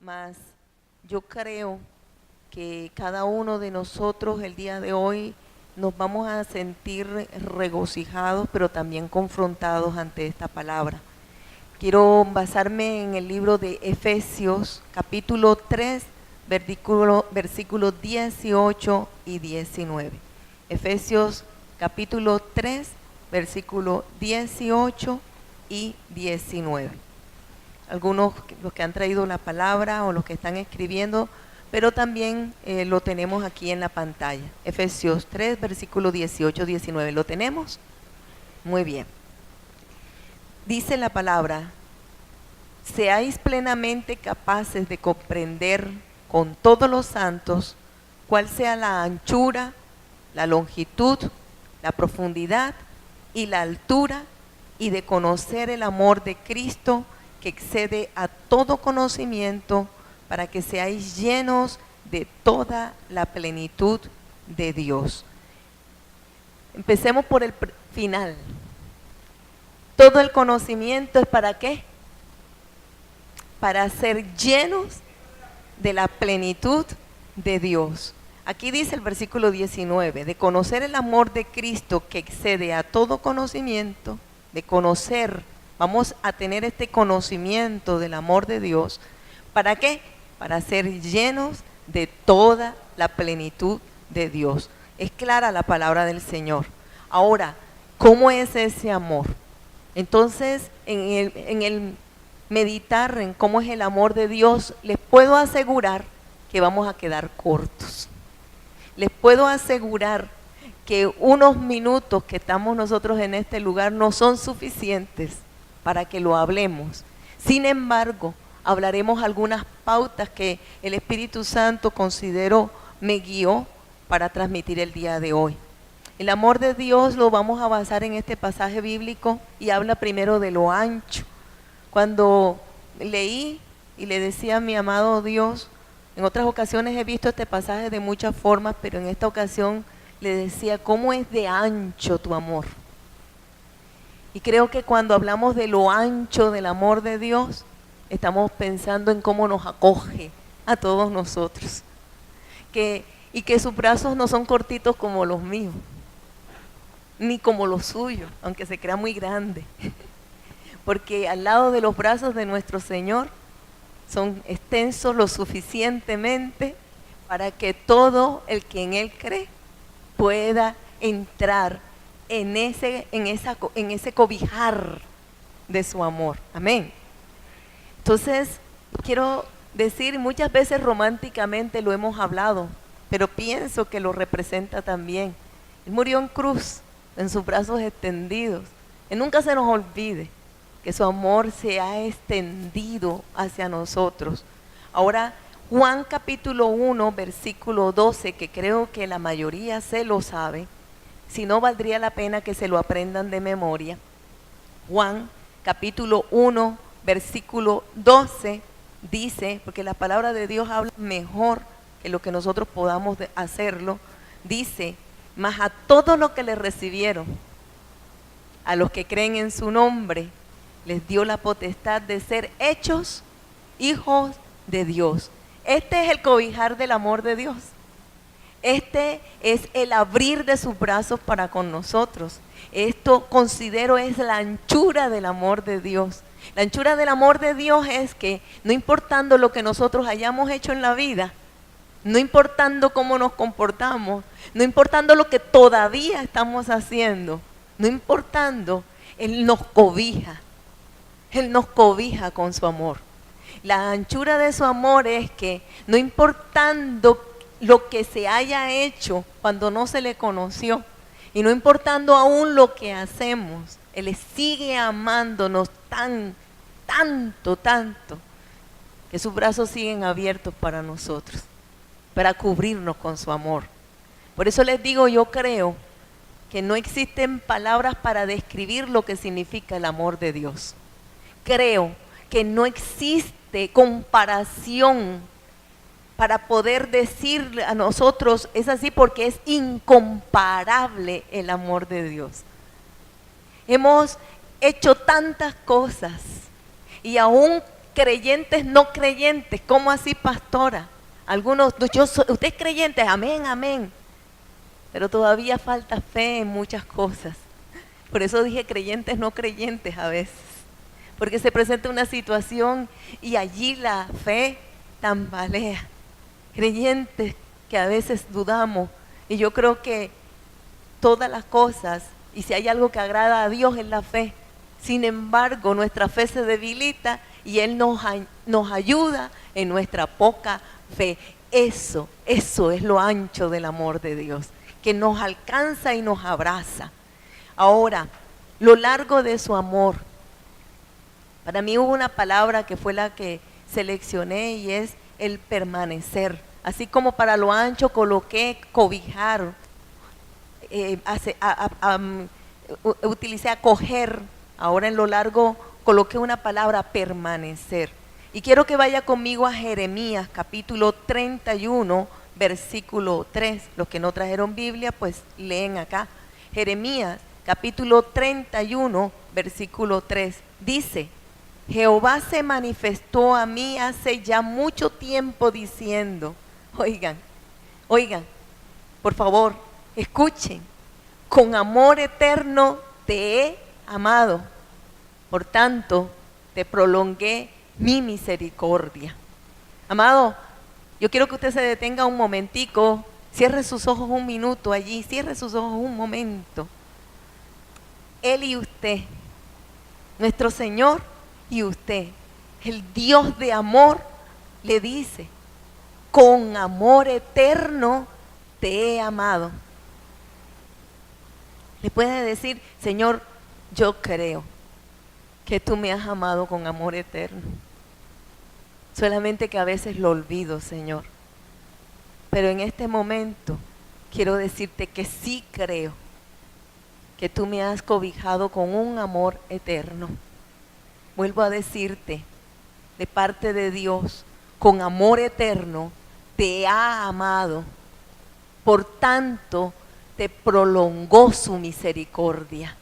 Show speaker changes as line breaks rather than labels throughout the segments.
Mas yo creo que cada uno de nosotros el día de hoy nos vamos a sentir regocijados, pero también confrontados ante esta palabra. Quiero basarme en el libro de Efesios, capítulo 3, versículos 18 y 19. Efesios, capítulo 3, versículos 18 y 19. Algunos, los que han traído la palabra o los que están escribiendo, pero también lo tenemos aquí en la pantalla. Efesios 3, versículo 18, 19. ¿Lo tenemos? Muy bien. Dice la palabra: seáis plenamente capaces de comprender con todos los santos cuál sea la anchura, la longitud, la profundidad y la altura, y de conocer el amor de Cristo que excede a todo conocimiento, para que seáis llenos de toda la plenitud de Dios. Empecemos por el final. Todo el conocimiento es ¿para qué? Para ser llenos de la plenitud de Dios. Aquí dice el versículo 19, de conocer el amor de Cristo que excede a todo conocimiento, de conocer, vamos a tener este conocimiento del amor de Dios. ¿Para qué? Para ser llenos de toda la plenitud de Dios. Es clara la palabra del Señor. Ahora, ¿cómo es ese amor? Entonces, en el meditar en cómo es el amor de Dios, les puedo asegurar que vamos a quedar cortos. Les puedo asegurar que unos minutos que estamos nosotros en este lugar no son suficientes para que lo hablemos. Sin embargo, hablaremos algunas pautas que el Espíritu Santo consideró me guió para transmitir el día de hoy. El amor de Dios lo vamos a basar en este pasaje bíblico y habla primero de lo ancho. Cuando leí y le decía a mi amado Dios, en otras ocasiones he visto este pasaje de muchas formas, pero en esta ocasión le decía, ¿cómo es de ancho tu amor? Y creo que cuando hablamos de lo ancho del amor de Dios, estamos pensando en cómo nos acoge a todos nosotros. Y que sus brazos no son cortitos como los míos, ni como los suyos, aunque se crea muy grande. Porque al lado de los brazos de nuestro Señor son extensos lo suficientemente para que todo el que en Él cree pueda entrar en ese cobijar de su amor. Amén. Entonces, quiero decir, muchas veces románticamente lo hemos hablado, pero pienso que lo representa también. Él murió en cruz, en sus brazos extendidos. Y nunca se nos olvide que su amor se ha extendido hacia nosotros. Ahora, Juan capítulo 1, versículo 12, que creo que la mayoría se lo sabe, si no valdría la pena que se lo aprendan de memoria. Juan capítulo 1, versículo 12 dice, porque la palabra de Dios habla mejor que lo que nosotros podamos hacerlo, dice: mas a todos los que le recibieron, a los que creen en su nombre, les dio la potestad de ser hechos hijos de Dios. Este es el cobijar del amor de Dios. Este es el abrir de sus brazos para con nosotros. Esto considero es la anchura del amor de Dios. La anchura del amor de Dios es que no importando lo que nosotros hayamos hecho en la vida, no importando cómo nos comportamos, no importando lo que todavía estamos haciendo, no importando, Él nos cobija. Él nos cobija con su amor. La anchura de su amor es que no importando lo que se haya hecho cuando no se le conoció, y no importando aún lo que hacemos, Él sigue amándonos tanto, que sus brazos siguen abiertos para nosotros, para cubrirnos con su amor. Por eso les digo, yo creo que no existen palabras para describir lo que significa el amor de Dios. Creo que no existe comparación para poder decir a nosotros, es así, porque es incomparable el amor de Dios. Hemos hecho tantas cosas y aún creyentes no creyentes. ¿Cómo así, pastora? Algunos, usted es creyente, amén, amén. Pero todavía falta fe en muchas cosas. Por eso dije creyentes no creyentes a veces. Porque se presenta una situación y allí la fe tambalea. Creyentes que a veces dudamos. Y yo creo que todas las cosas, y si hay algo que agrada a Dios es la fe. Sin embargo, nuestra fe se debilita y Él nos ayuda en nuestra poca fe. Eso es lo ancho del amor de Dios, que nos alcanza y nos abraza. Ahora, lo largo de su amor. Para mí hubo una palabra que fue la que seleccioné y es el permanecer. Así como para lo ancho coloqué cobijar, utilicé acoger, ahora en lo largo coloqué una palabra permanecer. Y quiero que vaya conmigo a Jeremías capítulo 31, versículo 3. Los que no trajeron Biblia, pues leen acá. Jeremías capítulo 31, versículo 3. Dice: Jehová se manifestó a mí hace ya mucho tiempo diciendo, oigan, por favor, escuchen, con amor eterno te he amado, por tanto te prolongué mi misericordia. Amado, yo quiero que usted se detenga un momentico, cierre sus ojos un minuto allí, cierre sus ojos un momento. Él y usted, nuestro Señor y usted, el Dios de amor, le dice, con amor eterno te he amado. Le puede decir, Señor, yo creo que tú me has amado con amor eterno. Solamente que a veces lo olvido, Señor. Pero en este momento quiero decirte que sí creo que tú me has cobijado con un amor eterno. Vuelvo a decirte, de parte de Dios, con amor eterno te ha amado. Por tanto, te prolongó su misericordia.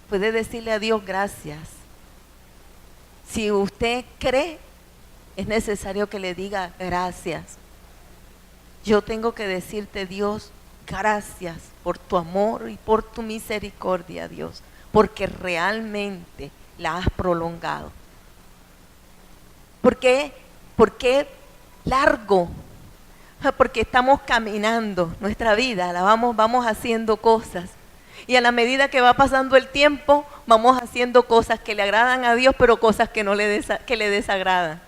Puede decirle a Dios gracias. Si usted cree, es necesario que le diga gracias. Yo tengo que decirte, Dios, gracias por tu amor y por tu misericordia, Dios, porque realmente la has prolongado. ¿Por qué? Porque largo. Porque estamos caminando nuestra vida, vamos haciendo cosas. Y a la medida que va pasando el tiempo, vamos haciendo cosas que le agradan a Dios, pero cosas que no le desagradan.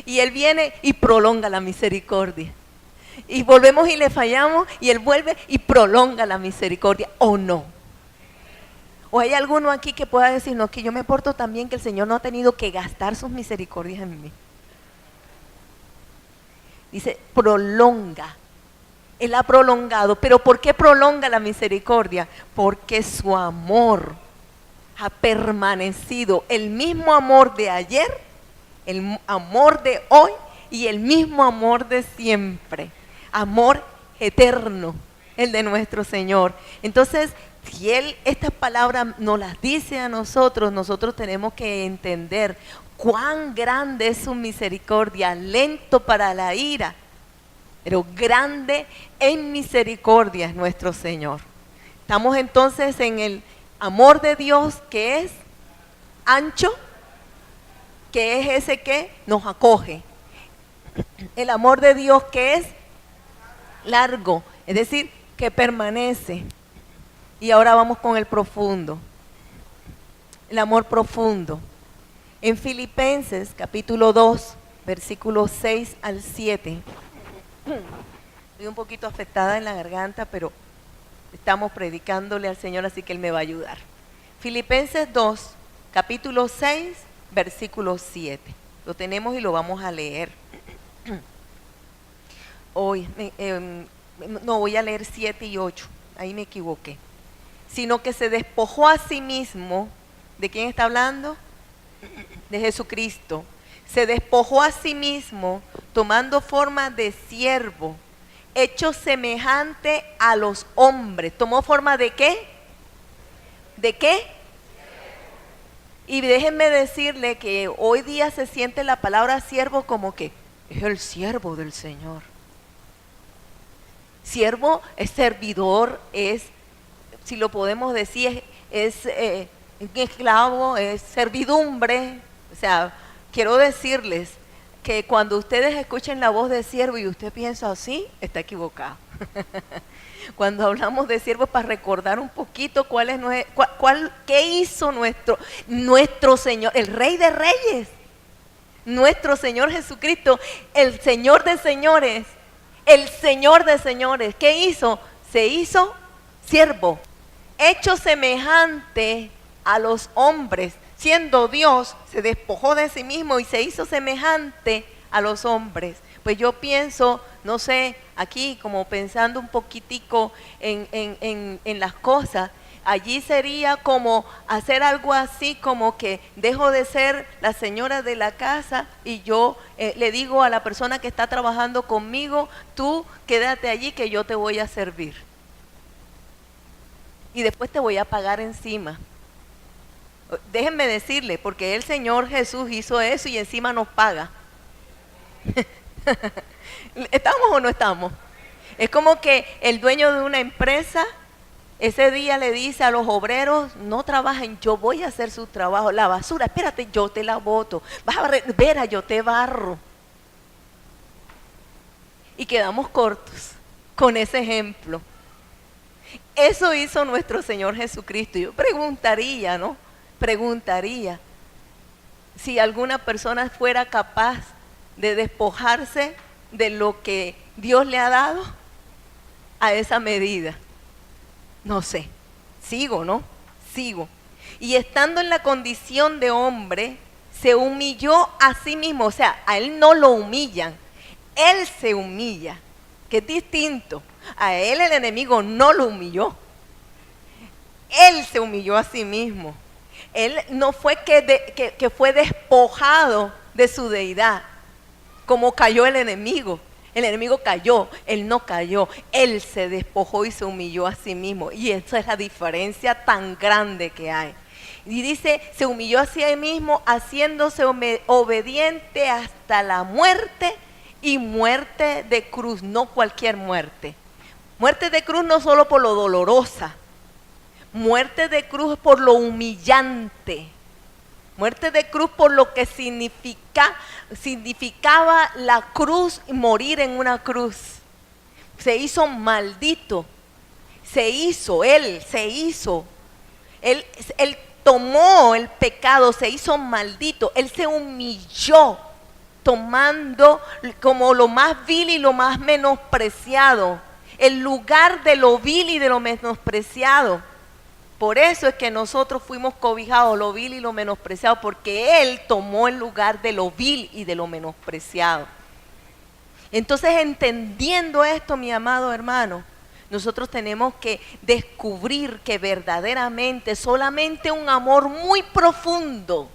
Y Él viene y prolonga la misericordia. Y volvemos y le fallamos, y Él vuelve y prolonga la misericordia, ¿o no? ¿O hay alguno aquí que pueda decir, no, que yo me porto tan bien que el Señor no ha tenido que gastar sus misericordias en mí? Dice, prolonga. Él ha prolongado. ¿Pero por qué prolonga la misericordia? Porque su amor ha permanecido. El mismo amor de ayer, el amor de hoy y el mismo amor de siempre. Amor eterno, el de nuestro Señor. Entonces, si Él estas palabras nos las dice a nosotros, nosotros tenemos que entender cuán grande es su misericordia, lento para la ira, pero grande en misericordia es nuestro Señor. Estamos entonces en el amor de Dios, que es ancho, que es ese que nos acoge. El amor de Dios, que es largo, es decir, que permanece. Y ahora vamos con el profundo. El amor profundo. En Filipenses capítulo 2, versículos 6 al 7. Estoy un poquito afectada en la garganta, pero estamos predicándole al Señor, así que Él me va a ayudar. Filipenses 2, capítulo 6, versículo 7. Lo tenemos y lo vamos a leer. Hoy, no, voy a leer 7 y 8, ahí me equivoqué. Sino que se despojó a sí mismo. ¿De quién está hablando? De Jesucristo. Se despojó a sí mismo, tomando forma de siervo, hecho semejante a los hombres. ¿Tomó forma de qué? ¿De qué? Y déjenme decirle que hoy día se siente la palabra siervo como que es el siervo del Señor. Siervo es servidor, es, si lo podemos decir, es esclavo, es servidumbre. O sea, quiero decirles que cuando ustedes escuchen la voz de siervo y usted piensa así, está equivocado. Cuando hablamos de siervos, para recordar un poquito qué hizo nuestro Señor, el Rey de Reyes, nuestro Señor Jesucristo, el Señor de señores, el Señor de señores. ¿Qué hizo? Se hizo siervo, hecho semejante a los hombres. Siendo Dios, se despojó de sí mismo y se hizo semejante a los hombres. Pues yo pienso, no sé, aquí como pensando un poquitico en las cosas, allí sería como hacer algo así como que dejo de ser la señora de la casa y yo le digo a la persona que está trabajando conmigo, tú quédate allí que yo te voy a servir. Y después te voy a pagar encima. Déjenme decirle, porque el Señor Jesús hizo eso y encima nos paga. ¿Estamos o no estamos? Es como que el dueño de una empresa ese día le dice a los obreros, no trabajen, yo voy a hacer su trabajo. La basura, espérate, yo te la boto. Vas a barrer, verá, yo te barro. Y quedamos cortos con ese ejemplo. Eso hizo nuestro Señor Jesucristo. Yo preguntaría, ¿no? Preguntaría si alguna persona fuera capaz de despojarse de lo que Dios le ha dado a esa medida. No sé, sigo, ¿no? Sigo. Y estando en la condición de hombre, se humilló a sí mismo. O sea, a él no lo humillan, él se humilla, que es distinto. A él el enemigo no lo humilló, él se humilló a sí mismo. Él no fue que fue despojado de su deidad, como cayó el enemigo. El enemigo cayó, él no cayó, él se despojó y se humilló a sí mismo. Y esa es la diferencia tan grande que hay. Y dice, se humilló a sí mismo, haciéndose obediente hasta la muerte y muerte de cruz, no cualquier muerte. Muerte de cruz no solo por lo dolorosa, muerte de cruz por lo humillante. Muerte de cruz por lo que significaba la cruz, morir en una cruz. Se hizo maldito, él tomó el pecado, se hizo maldito, él se humilló, tomando como lo más vil y lo más menospreciado, el lugar de lo vil y de lo menospreciado. Por eso es que nosotros fuimos cobijados, lo vil y lo menospreciado, porque Él tomó el lugar de lo vil y de lo menospreciado. Entonces, entendiendo esto, mi amado hermano, nosotros tenemos que descubrir que verdaderamente solamente un amor muy profundo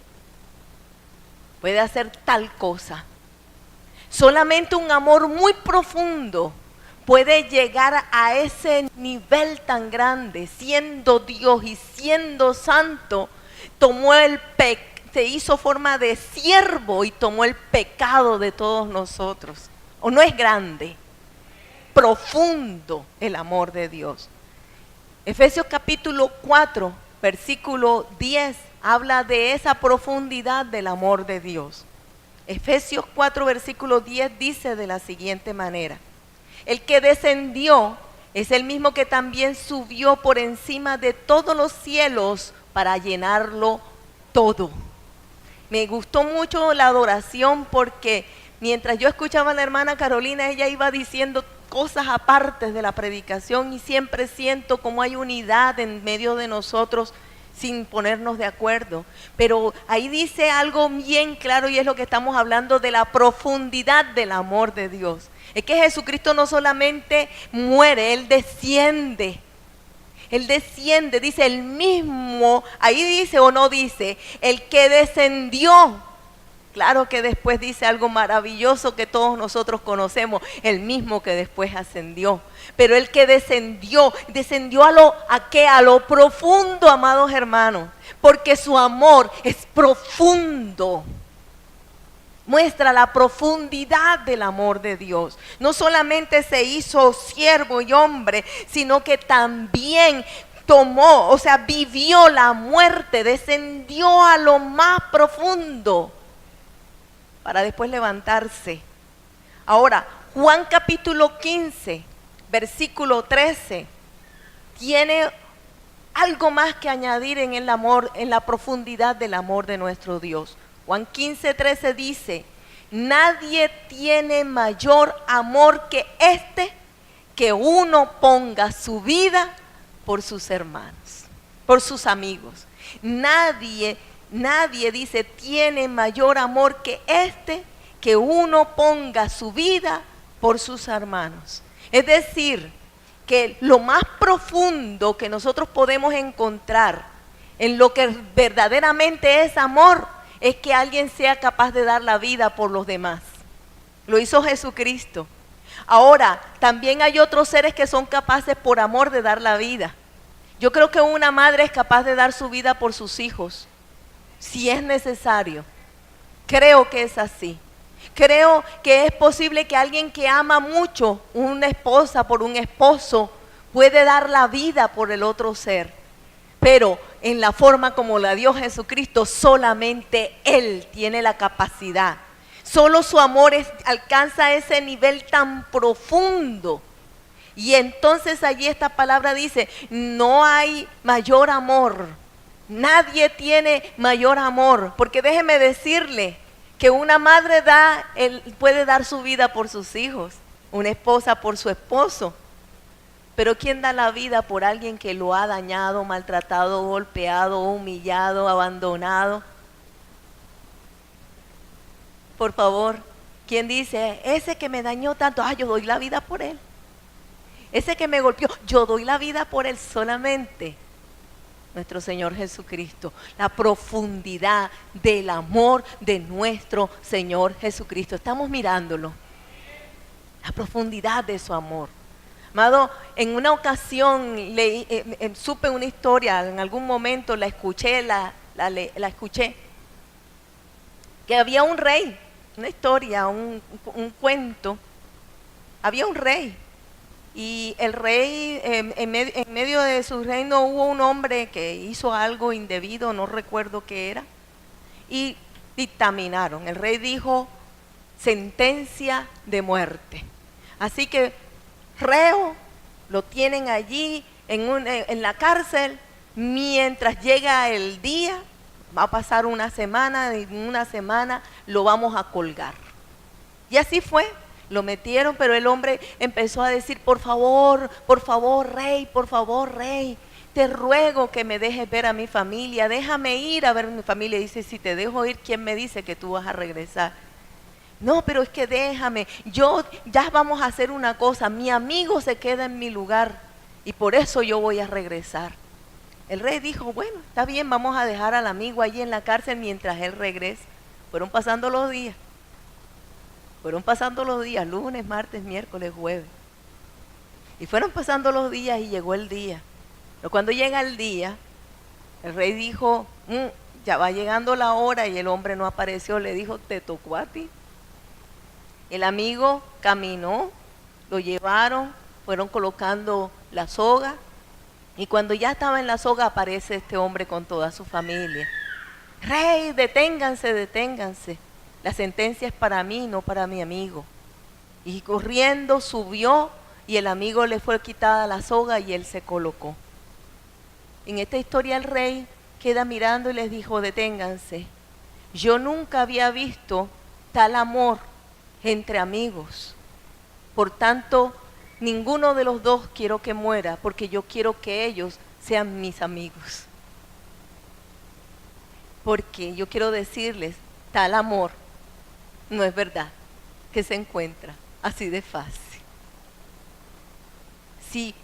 puede hacer tal cosa. Solamente un amor muy profundo puede llegar a ese nivel tan grande, siendo Dios y siendo santo, se hizo forma de siervo y tomó el pecado de todos nosotros. ¿O no es grande? Profundo el amor de Dios. Efesios capítulo 4, versículo 10, habla de esa profundidad del amor de Dios. Efesios 4, versículo 10 dice de la siguiente manera: el que descendió es el mismo que también subió por encima de todos los cielos para llenarlo todo. Me gustó mucho la adoración porque mientras yo escuchaba a la hermana Carolina, ella iba diciendo cosas aparte de la predicación y siempre siento como hay unidad en medio de nosotros sin ponernos de acuerdo. Pero ahí dice algo bien claro y es lo que estamos hablando de la profundidad del amor de Dios. Es que Jesucristo no solamente muere, Él desciende. Él desciende, dice el mismo, ahí dice o no dice, el que descendió Claro que después dice algo maravilloso que todos nosotros conocemos, el mismo que después ascendió. Pero el que descendió a lo profundo, amados hermanos, porque su amor es profundo. Muestra la profundidad del amor de Dios. No solamente se hizo siervo y hombre, sino que también vivió la muerte, descendió a lo más profundo para después levantarse. Ahora, Juan capítulo 15, versículo 13, tiene algo más que añadir en el amor, en la profundidad del amor de nuestro Dios. Juan 15, 13 dice: nadie tiene mayor amor que este, que uno ponga su vida por sus hermanos, por sus amigos. Nadie dice tiene mayor amor que este, que uno ponga su vida por sus hermanos. Es decir, que lo más profundo que nosotros podemos encontrar en lo que verdaderamente es amor, es que alguien sea capaz de dar la vida por los demás. Lo hizo Jesucristo. Ahora, también hay otros seres que son capaces por amor de dar la vida. Yo creo que una madre es capaz de dar su vida por sus hijos, si es necesario. Creo que es así. Creo que es posible que alguien que ama mucho, una esposa por un esposo, puede dar la vida por el otro ser. Pero en la forma como la dio Jesucristo, solamente Él tiene la capacidad. Solo su amor alcanza ese nivel tan profundo. Y entonces allí esta palabra dice, no hay mayor amor. Nadie tiene mayor amor. Porque déjeme decirle que una madre puede dar su vida por sus hijos, una esposa por su esposo. Pero ¿quién da la vida por alguien que lo ha dañado, maltratado, golpeado, humillado, abandonado? Por favor, ¿quién dice, ese que me dañó tanto, yo doy la vida por él? Ese que me golpeó, yo doy la vida por él. Solamente nuestro Señor Jesucristo. La profundidad del amor de nuestro Señor Jesucristo. Estamos mirándolo. La profundidad de su amor. Amado, en una ocasión supe una historia, en algún momento la escuché, la escuché, que había un rey, una historia, un cuento. Había un rey, y el rey, en medio de su reino hubo un hombre que hizo algo indebido, no recuerdo qué era, y dictaminaron. El rey dijo, sentencia de muerte. Así que reo, lo tienen allí en la cárcel, mientras llega el día, va a pasar una semana, y en una semana lo vamos a colgar. Y así fue, lo metieron, pero el hombre empezó a decir, por favor, rey, te ruego que me dejes ver a mi familia, déjame ir a ver a mi familia. Y dice, si te dejo ir, ¿quién me dice que tú vas a regresar? No, pero es que déjame, ya vamos a hacer una cosa, mi amigo se queda en mi lugar y por eso yo voy a regresar. El rey dijo, bueno, está bien, vamos a dejar al amigo allí en la cárcel mientras él regresa. Fueron pasando los días, lunes, martes, miércoles, jueves. Y fueron pasando los días y llegó el día. Pero cuando llega el día, el rey dijo, ya va llegando la hora, y el hombre no apareció. Le dijo, te tocó a ti. El amigo caminó, lo llevaron, fueron colocando la soga, y cuando ya estaba en la soga aparece este hombre con toda su familia. Rey, deténganse, la sentencia es para mí, no para mi amigo. Y corriendo subió, y el amigo le fue quitada la soga y él se colocó. En esta historia el rey queda mirando y les dijo, deténganse, yo nunca había visto tal amor entre amigos. Por tanto, ninguno de los dos quiero que muera, porque yo quiero que ellos sean mis amigos. Porque yo quiero decirles, tal amor no es verdad que se encuentra así de fácil. Si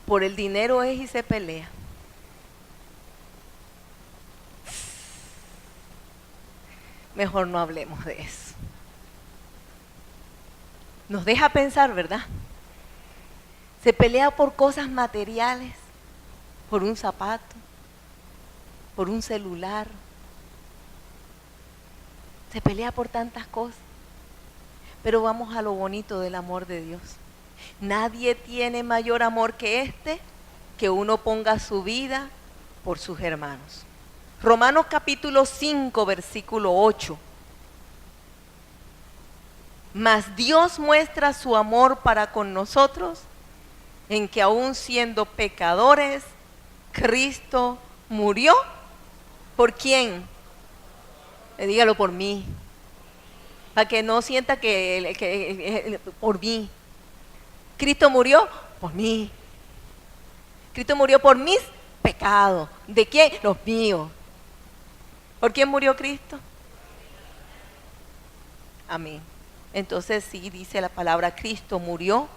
por el dinero es y se pelea, mejor no hablemos de eso. Nos deja pensar, ¿verdad? Se pelea por cosas materiales, por un zapato, por un celular. Se pelea por tantas cosas. Pero vamos a lo bonito del amor de Dios. Nadie tiene mayor amor que este, que uno ponga su vida por sus hermanos. Romanos capítulo 5, versículo 8. Mas Dios muestra su amor para con nosotros, en que aún siendo pecadores, Cristo murió. ¿Por quién? Dígalo, por mí. Para que no sienta que por mí. Cristo murió por mí. Cristo murió por mis pecados. ¿De quién? Los míos. ¿Por quién murió Cristo? Amén. Entonces sí dice la palabra, Cristo murió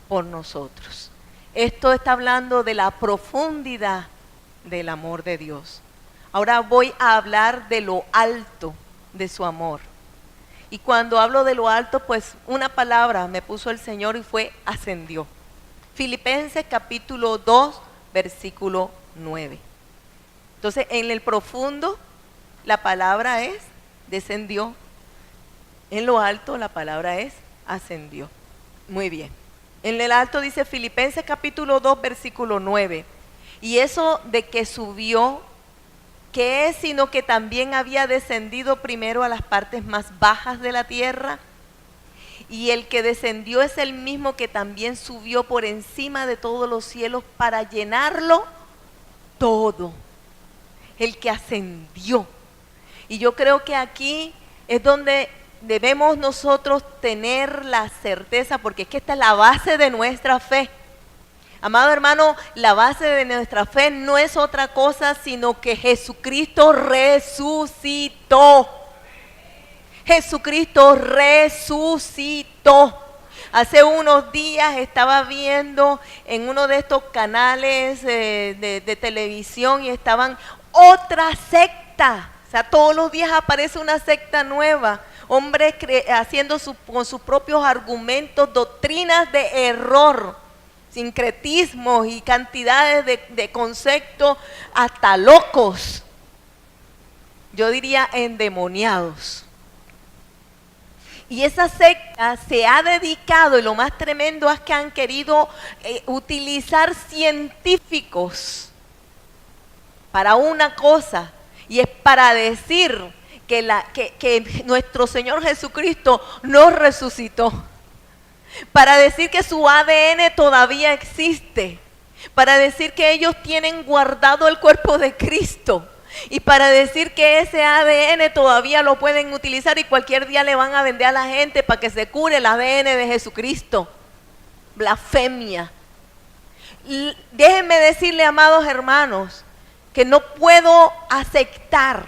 por nosotros. Esto está hablando de la profundidad del amor de Dios. Ahora voy a hablar de lo alto de su amor. Y cuando hablo de lo alto, pues una palabra me puso el Señor y fue ascendió. Filipenses capítulo 2, versículo 9. Entonces, en el profundo, la palabra es descendió. En lo alto, la palabra es ascendió. Muy bien. En el alto dice Filipenses capítulo 2, versículo 9. Y eso de que subió, ¿qué es sino que también había descendido primero a las partes más bajas de la tierra? Y el que descendió es el mismo que también subió por encima de todos los cielos para llenarlo todo. El que ascendió. Y yo creo que aquí es donde debemos nosotros tener la certeza, porque es que esta es la base de nuestra fe. Amado hermano, la base de nuestra fe no es otra cosa sino que Jesucristo resucitó. Jesucristo resucitó. Hace unos días estaba viendo en uno de estos canales de televisión y estaban otra secta. O sea, todos los días aparece una secta nueva. Hombres haciendo con sus propios argumentos doctrinas de error, sincretismos y cantidades de conceptos hasta locos. Yo diría endemoniados. Y esa secta se ha dedicado, y lo más tremendo es que han querido utilizar científicos para una cosa, y es para decir que nuestro Señor Jesucristo no resucitó, para decir que su ADN todavía existe, para decir que ellos tienen guardado el cuerpo de Cristo, y para decir que ese ADN todavía lo pueden utilizar y cualquier día le van a vender a la gente para que se cure el ADN de Jesucristo. Blasfemia. Déjenme decirle, amados hermanos, que no puedo aceptar,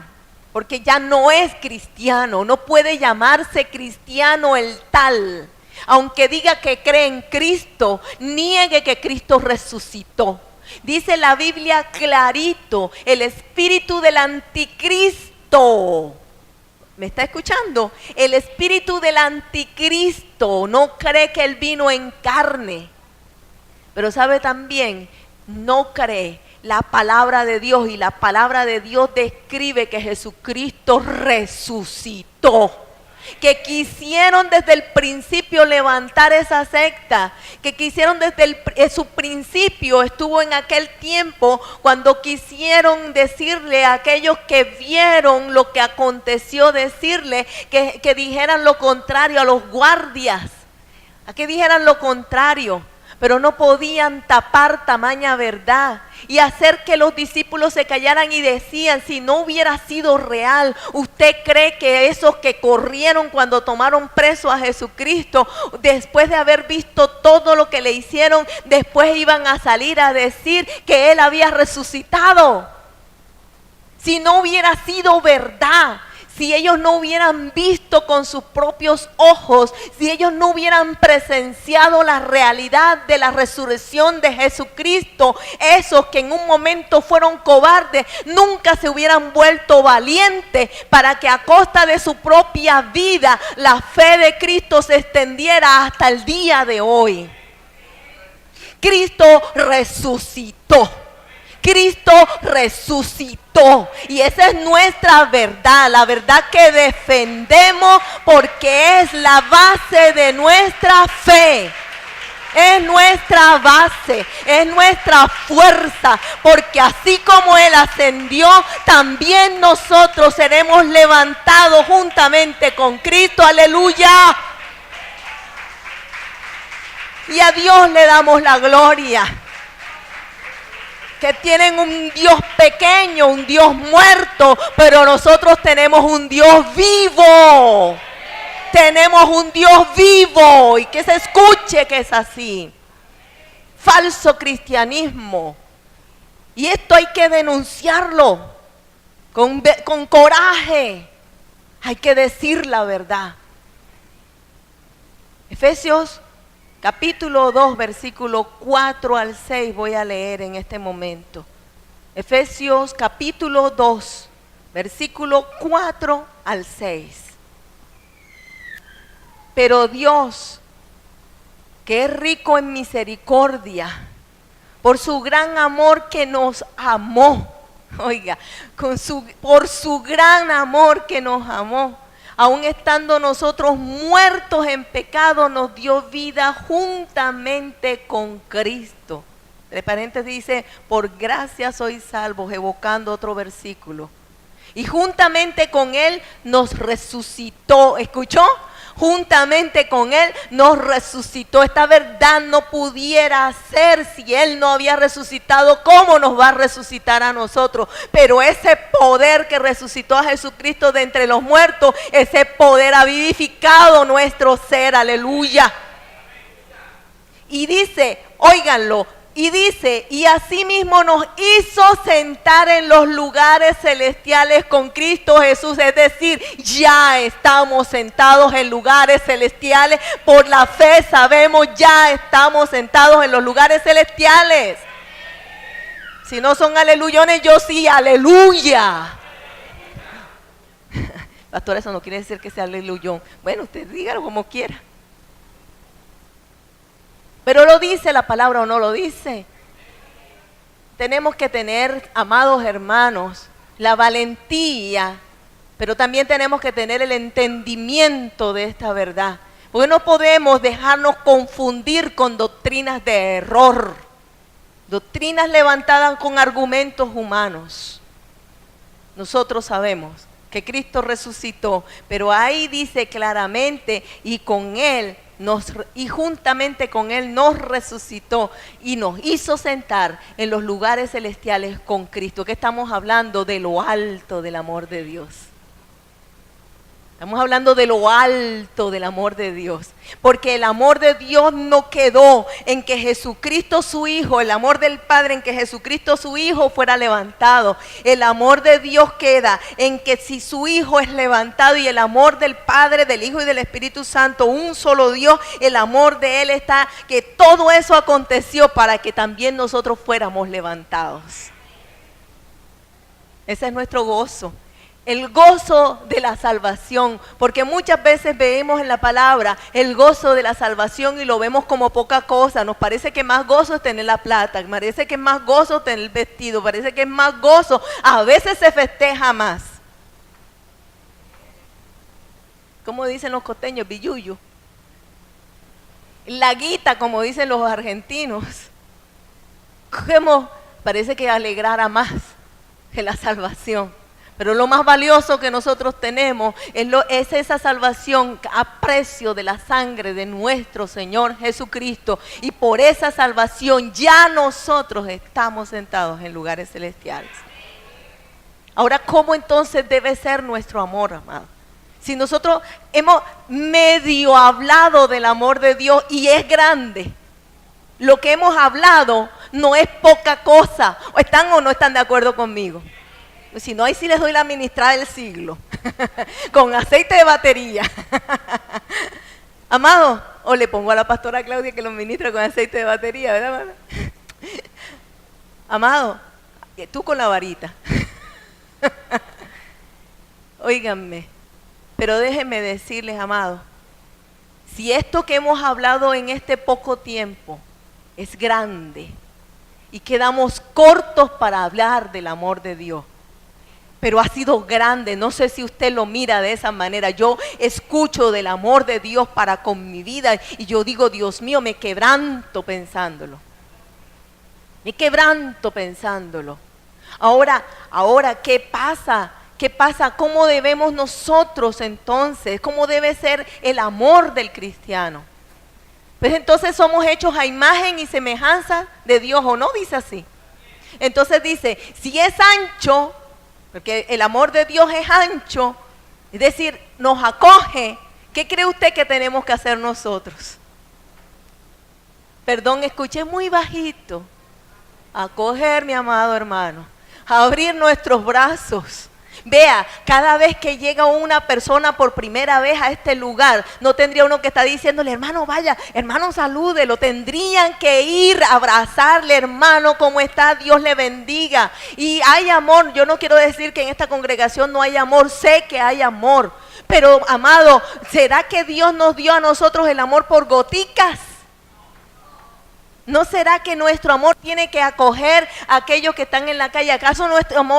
porque ya no es cristiano, no puede llamarse cristiano el tal. Aunque diga que cree en Cristo, niegue que Cristo resucitó. Dice la Biblia clarito, el espíritu del anticristo. ¿Me está escuchando? El espíritu del anticristo no cree que él vino en carne, pero sabe también, no cree la palabra de Dios, y la palabra de Dios describe que Jesucristo resucitó. Que quisieron desde el principio levantar esa secta, que quisieron desde su principio, estuvo en aquel tiempo cuando quisieron decirle a aquellos que vieron lo que aconteció, decirle que dijeran lo contrario a los guardias, a que dijeran lo contrario, pero no podían tapar tamaña verdad y hacer que los discípulos se callaran y decían, si no hubiera sido real, ¿usted cree que esos que corrieron cuando tomaron preso a Jesucristo, después de haber visto todo lo que le hicieron, después iban a salir a decir que Él había resucitado? Si no hubiera sido verdad, si ellos no hubieran visto con sus propios ojos, si ellos no hubieran presenciado la realidad de la resurrección de Jesucristo, esos que en un momento fueron cobardes, nunca se hubieran vuelto valientes para que a costa de su propia vida la fe de Cristo se extendiera hasta el día de hoy. Cristo resucitó. Cristo resucitó y esa es nuestra verdad, la verdad que defendemos porque es la base de nuestra fe. Es nuestra base, es nuestra fuerza, porque así como Él ascendió, también nosotros seremos levantados juntamente con Cristo, aleluya. Y a Dios le damos la gloria. Que tienen un Dios pequeño, un Dios muerto, pero nosotros tenemos un Dios vivo. Tenemos un Dios vivo y que se escuche que es así. Falso cristianismo. Y esto hay que denunciarlo con coraje. Hay que decir la verdad. Efesios capítulo 2, versículo 4 al 6 voy a leer en este momento. Efesios capítulo 2, versículo 4 al 6. Pero Dios, que es rico en misericordia, por su gran amor que nos amó, oiga, por su gran amor que nos amó, aun estando nosotros muertos en pecado, nos dio vida juntamente con Cristo. Entre paréntesis dice, por gracia sois salvos, evocando otro versículo. Y juntamente con Él nos resucitó. ¿Escuchó? Juntamente con Él nos resucitó. Esta verdad no pudiera ser si Él no había resucitado. ¿Cómo nos va a resucitar a nosotros? Pero ese poder que resucitó a Jesucristo de entre los muertos, ese poder ha vivificado nuestro ser. Aleluya. Y dice, óiganlo, y dice, y asimismo nos hizo sentar en los lugares celestiales con Cristo Jesús. Es decir, ya estamos sentados en lugares celestiales. Por la fe sabemos, ya estamos sentados en los lugares celestiales. Si no son aleluyones, yo sí, aleluya. Pastor, eso no quiere decir que sea aleluyón. Bueno, usted dígalo como quiera. Pero ¿lo dice la palabra o no lo dice? Tenemos que tener, amados hermanos, la valentía, pero también tenemos que tener el entendimiento de esta verdad. Porque no podemos dejarnos confundir con doctrinas de error, doctrinas levantadas con argumentos humanos. Nosotros sabemos que Cristo resucitó, pero ahí dice claramente, y con Él y juntamente con Él nos resucitó y nos hizo sentar en los lugares celestiales con Cristo. Que estamos hablando de lo alto del amor de Dios. Estamos hablando de lo alto del amor de Dios, porque el amor de Dios no quedó en que Jesucristo su Hijo, el amor del Padre en que Jesucristo su Hijo fuera levantado. El amor de Dios queda en que si su Hijo es levantado y el amor del Padre, del Hijo y del Espíritu Santo, un solo Dios, el amor de Él está, que todo eso aconteció para que también nosotros fuéramos levantados. Ese es nuestro gozo. El gozo de la salvación, porque muchas veces vemos en la palabra el gozo de la salvación y lo vemos como poca cosa. Nos parece que más gozo es tener la plata, parece que es más gozo tener el vestido, parece que es más gozo, a veces se festeja más. ¿Cómo dicen los costeños? Billuyo. La guita, como dicen los argentinos. Como parece que alegrara más que la salvación. Pero lo más valioso que nosotros tenemos es esa salvación a precio de la sangre de nuestro Señor Jesucristo. Y por esa salvación ya nosotros estamos sentados en lugares celestiales. Ahora, ¿cómo entonces debe ser nuestro amor, amado? Si nosotros hemos medio hablado del amor de Dios y es grande, lo que hemos hablado no es poca cosa. ¿Están o no están de acuerdo conmigo? Si no, ahí sí les doy la ministrada del siglo. con aceite de batería. Amado, o le pongo a la pastora Claudia que lo ministra con aceite de batería, ¿verdad, hermano? Amado, tú con la varita. Óiganme, pero déjenme decirles, amado, si esto que hemos hablado en este poco tiempo es grande y quedamos cortos para hablar del amor de Dios, pero ha sido grande, no sé si usted lo mira de esa manera. Yo escucho del amor de Dios para con mi vida y yo digo, Dios mío, me quebranto pensándolo. Me quebranto pensándolo. Ahora, ¿qué pasa? ¿Qué pasa? ¿Cómo debemos nosotros entonces? ¿Cómo debe ser el amor del cristiano? Pues entonces somos hechos a imagen y semejanza de Dios, ¿o no? Dice así. Entonces dice, si es ancho, porque el amor de Dios es ancho, es decir, nos acoge, ¿qué cree usted que tenemos que hacer nosotros? Perdón, escuché muy bajito. Acoger, mi amado hermano, abrir nuestros brazos. Vea, cada vez que llega una persona por primera vez a este lugar, no tendría uno que estar diciéndole, hermano, vaya, hermano, salúdelo. Tendrían que ir a abrazarle, hermano, ¿cómo está? Dios le bendiga. Y hay amor. Yo no quiero decir que en esta congregación no hay amor, sé que hay amor. Pero, amado, ¿será que Dios nos dio a nosotros el amor por goticas? ¿No será que nuestro amor tiene que acoger a aquellos que están en la calle? ¿Acaso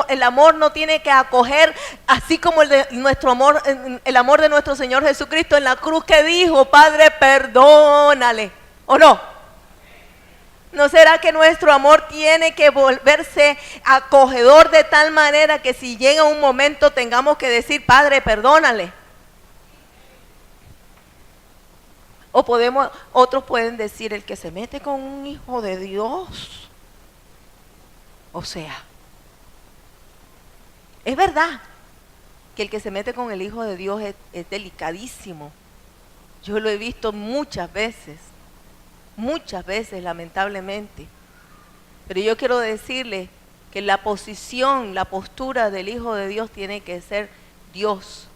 el amor no tiene que acoger, así como el amor de nuestro Señor Jesucristo en la cruz, que dijo, Padre, perdónale? ¿O no? ¿No será que nuestro amor tiene que volverse acogedor de tal manera que si llega un momento tengamos que decir, Padre, perdónale? O otros pueden decir, el que se mete con un hijo de Dios. O sea, es verdad que el que se mete con el hijo de Dios es delicadísimo. Yo lo he visto muchas veces lamentablemente. Pero yo quiero decirle que la postura del hijo de Dios tiene que ser, Dios,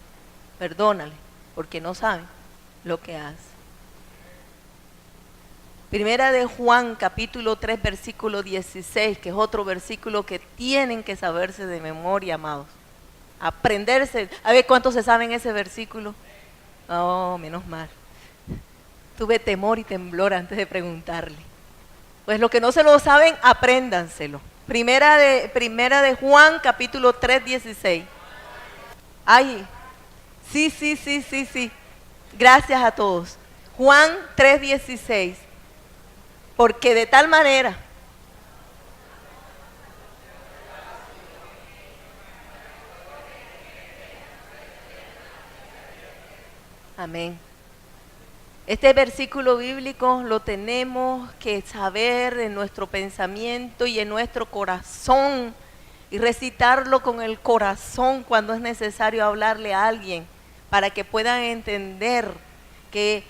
perdónale, porque no sabe lo que hace. Primera de Juan, capítulo 3, versículo 16, que es otro versículo que tienen que saberse de memoria, amados. Aprenderse. A ver, ¿cuántos se saben ese versículo? Oh, menos mal. Tuve temor y temblor antes de preguntarle. Pues los que no se lo saben, apréndanselo. Primera de Juan, capítulo 3, 16. Ay, sí. Gracias a todos. Juan 3, 16. Porque de tal manera amén. Este versículo bíblico lo tenemos que saber en nuestro pensamiento y en nuestro corazón y recitarlo con el corazón cuando es necesario hablarle a alguien para que puedan entender que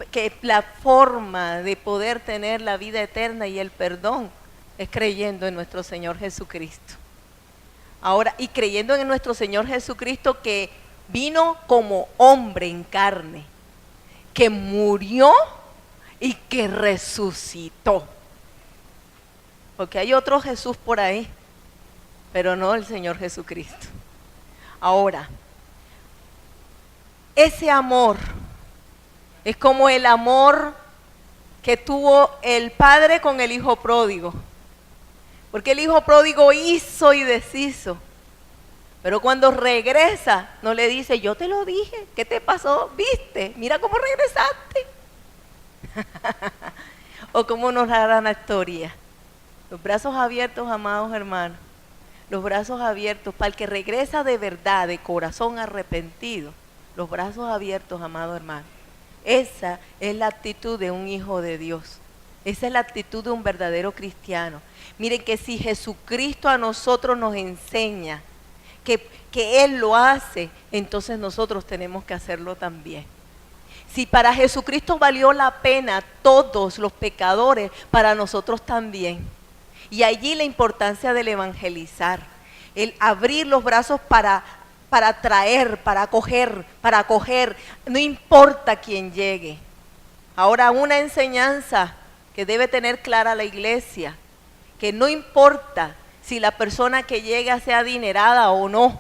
que la forma de poder tener la vida eterna y el perdón es creyendo en nuestro Señor Jesucristo. Ahora, y creyendo en nuestro Señor Jesucristo, que vino como hombre en carne, que murió y que resucitó. Porque hay otro Jesús por ahí, pero no el Señor Jesucristo. Ahora, ese amor es como el amor que tuvo el padre con el hijo pródigo. Porque el hijo pródigo hizo y deshizo. Pero cuando regresa, no le dice, yo te lo dije, ¿qué te pasó? ¿Viste? Mira cómo regresaste. O cómo nos hará la historia. Los brazos abiertos, amados hermanos. Los brazos abiertos, para el que regresa de verdad, de corazón arrepentido. Los brazos abiertos, amado hermano. Esa es la actitud de un hijo de Dios. Esa es la actitud de un verdadero cristiano. Miren que si Jesucristo a nosotros nos enseña que Él lo hace, entonces nosotros tenemos que hacerlo también. Si para Jesucristo valió la pena todos los pecadores, para nosotros también. Y allí la importancia del evangelizar, el abrir los brazos para para traer, para acoger, no importa quién llegue. Ahora, una enseñanza que debe tener clara la iglesia, que no importa si la persona que llega sea adinerada o no,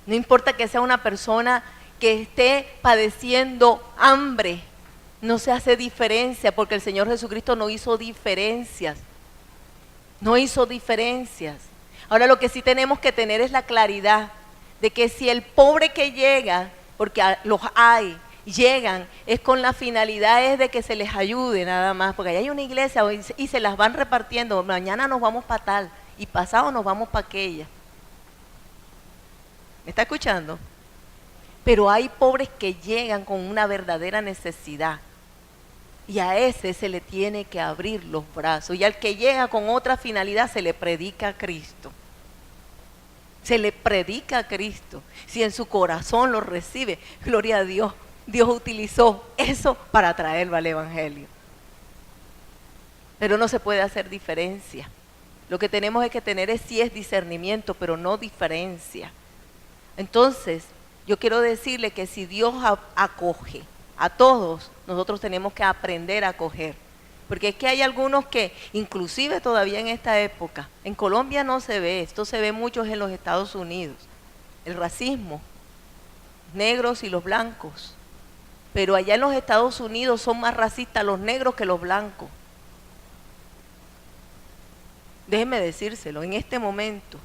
no importa que sea una persona que esté padeciendo hambre, no se hace diferencia, porque el Señor Jesucristo no hizo diferencias. No hizo diferencias. Ahora, lo que sí tenemos que tener es la claridad de que si el pobre que llega, porque los hay, llegan, es con la finalidad es de que se les ayude nada más, porque allá hay una iglesia y se las van repartiendo, mañana nos vamos para tal y pasado nos vamos para aquella. ¿Me está escuchando? Pero hay pobres que llegan con una verdadera necesidad y a ese se le tiene que abrir los brazos, y al que llega con otra finalidad se le predica a Cristo. Se le predica a Cristo. Si en su corazón lo recibe, gloria a Dios. Dios utilizó eso para traerlo al evangelio. Pero no se puede hacer diferencia. Lo que tenemos es que tener sí es discernimiento, pero no diferencia. Entonces, yo quiero decirle que si Dios acoge a todos, nosotros tenemos que aprender a acoger. Porque es que hay algunos que, inclusive todavía en esta época, en Colombia no se ve, esto se ve mucho en los Estados Unidos, el racismo, negros y los blancos. Pero allá en los Estados Unidos son más racistas los negros que los blancos. Déjeme decírselo en este momento.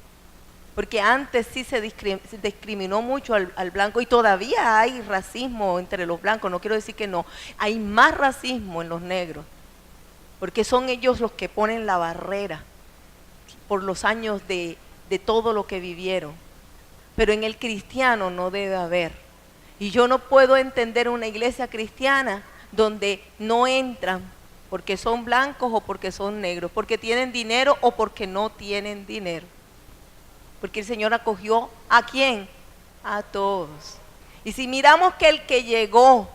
Porque antes sí se discriminó mucho al blanco, y todavía hay racismo entre los blancos, no quiero decir que no, hay más racismo en los negros, porque son ellos los que ponen la barrera por los años de todo lo que vivieron. Pero en el cristiano no debe haber. Y yo no puedo entender una iglesia cristiana donde no entran porque son blancos o porque son negros, porque tienen dinero o porque no tienen dinero. Porque el Señor acogió ¿a quién? A todos. Y si miramos que el que llegó,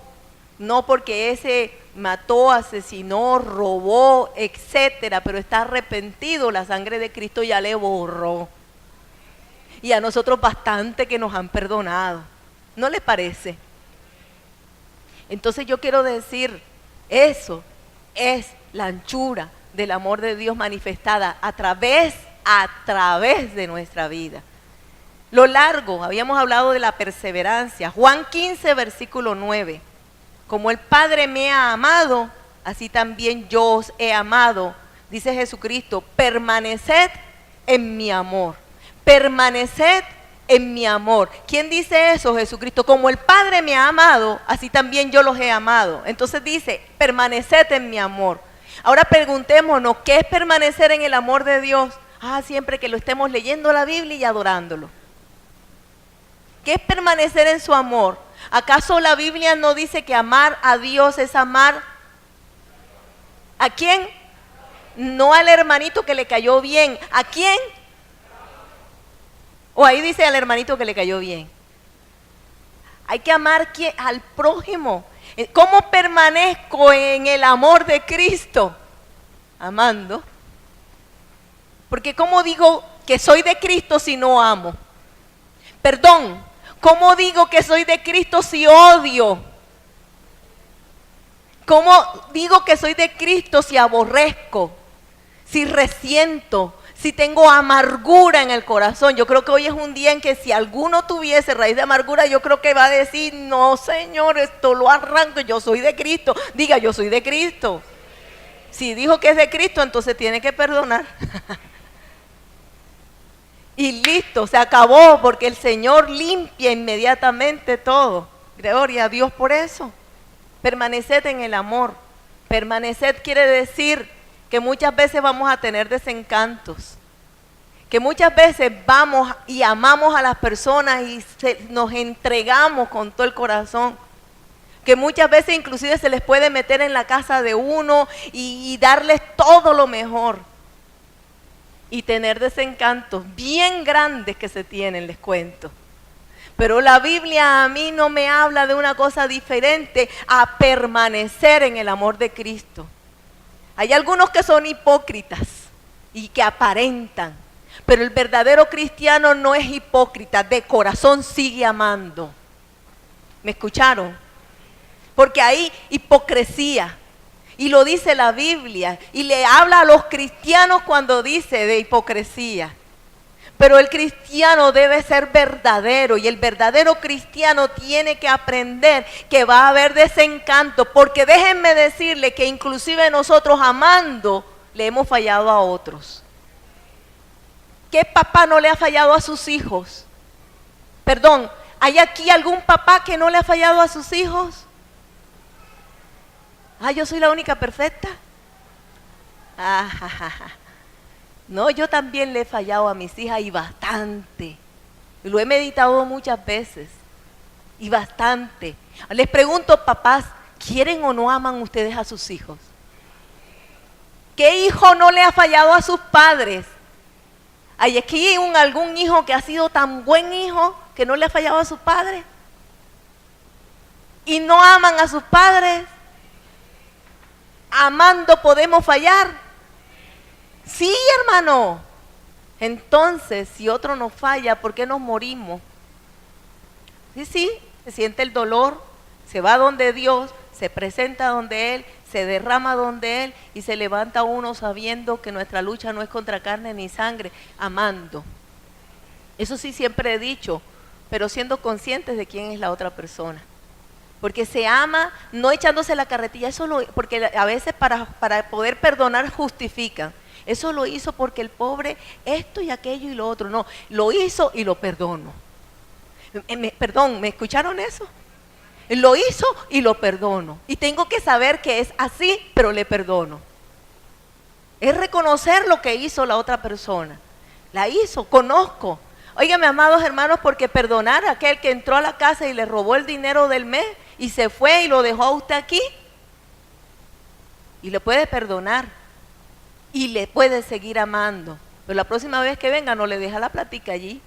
no porque ese mató, asesinó, robó, etcétera, pero está arrepentido, la sangre de Cristo ya le borró. Y a nosotros bastante que nos han perdonado. ¿No les parece? Entonces yo quiero decir, eso es la anchura del amor de Dios manifestada a través de nuestra vida. Lo largo, habíamos hablado de la perseverancia. Juan 15, versículo 9. Como el Padre me ha amado, así también yo os he amado, dice Jesucristo, permaneced en mi amor. Permaneced en mi amor. ¿Quién dice eso? Jesucristo. Como el Padre me ha amado, así también yo los he amado. Entonces dice, permaneced en mi amor. Ahora preguntémonos, ¿qué es permanecer en el amor de Dios? Siempre que lo estemos leyendo la Biblia y adorándolo. ¿Qué es permanecer en su amor? ¿Acaso la Biblia no dice que amar a Dios es amar a quién? No al hermanito que le cayó bien. ¿A quién? O ahí dice al hermanito que le cayó bien. Hay que amar al prójimo. ¿Cómo permanezco en el amor de Cristo? Amando. Porque ¿cómo digo que soy de Cristo si no amo? Perdón, ¿cómo digo que soy de Cristo si odio? ¿Cómo digo que soy de Cristo si aborrezco? Si resiento, si tengo amargura en el corazón. Yo creo que hoy es un día en que si alguno tuviese raíz de amargura, yo creo que va a decir, no Señor, esto lo arranco, yo soy de Cristo. Diga, yo soy de Cristo. Si dijo que es de Cristo, entonces tiene que perdonar. Y listo, se acabó, porque el Señor limpia inmediatamente todo. Gloria a Dios por eso. Permaneced en el amor. Permaneced quiere decir que muchas veces vamos a tener desencantos. Que muchas veces vamos y amamos a las personas y nos entregamos con todo el corazón. Que muchas veces inclusive se les puede meter en la casa de uno y darles todo lo mejor. Y tener desencantos bien grandes que se tienen, les cuento. Pero la Biblia a mí no me habla de una cosa diferente a permanecer en el amor de Cristo. Hay algunos que son hipócritas y que aparentan, Pero el verdadero cristiano no es hipócrita, de corazón sigue amando. ¿Me escucharon? Porque hay hipocresía. Y lo dice la Biblia. Y le habla a los cristianos cuando dice de hipocresía. Pero el cristiano debe ser verdadero. Y el verdadero cristiano tiene que aprender que va a haber desencanto. Porque déjenme decirle que inclusive nosotros amando le hemos fallado a otros. ¿Qué papá no le ha fallado a sus hijos? Perdón, ¿hay aquí algún papá que no le ha fallado a sus hijos? Yo soy la única perfecta. No, yo también le he fallado a mis hijas y bastante. Lo he meditado muchas veces y bastante. Les pregunto, papás, ¿quieren o no aman ustedes a sus hijos? ¿Qué hijo no le ha fallado a sus padres? ¿Hay aquí algún hijo que ha sido tan buen hijo que no le ha fallado a sus padres? ¿Y no aman a sus padres? ¿Amando podemos fallar? Sí, hermano. Entonces, si otro nos falla, ¿por qué nos morimos? Sí, se siente el dolor, se va donde Dios, se presenta donde Él, se derrama donde Él y se levanta uno sabiendo que nuestra lucha no es contra carne ni sangre, amando. Eso sí siempre he dicho, pero siendo conscientes de quién es la otra persona. Porque se ama no echándose la carretilla, porque a veces para poder perdonar justifican. Eso lo hizo porque el pobre esto y aquello y lo otro. No, lo hizo y lo perdono. Perdón, ¿me escucharon eso? Lo hizo y lo perdono. Y tengo que saber que es así, pero le perdono. Es reconocer lo que hizo la otra persona. La hizo, conozco. Óigame, amados hermanos, porque perdonar a aquel que entró a la casa y le robó el dinero del mes y se fue y lo dejó a usted aquí, y le puede perdonar y le puede seguir amando, pero la próxima vez que venga no le deja la plática allí.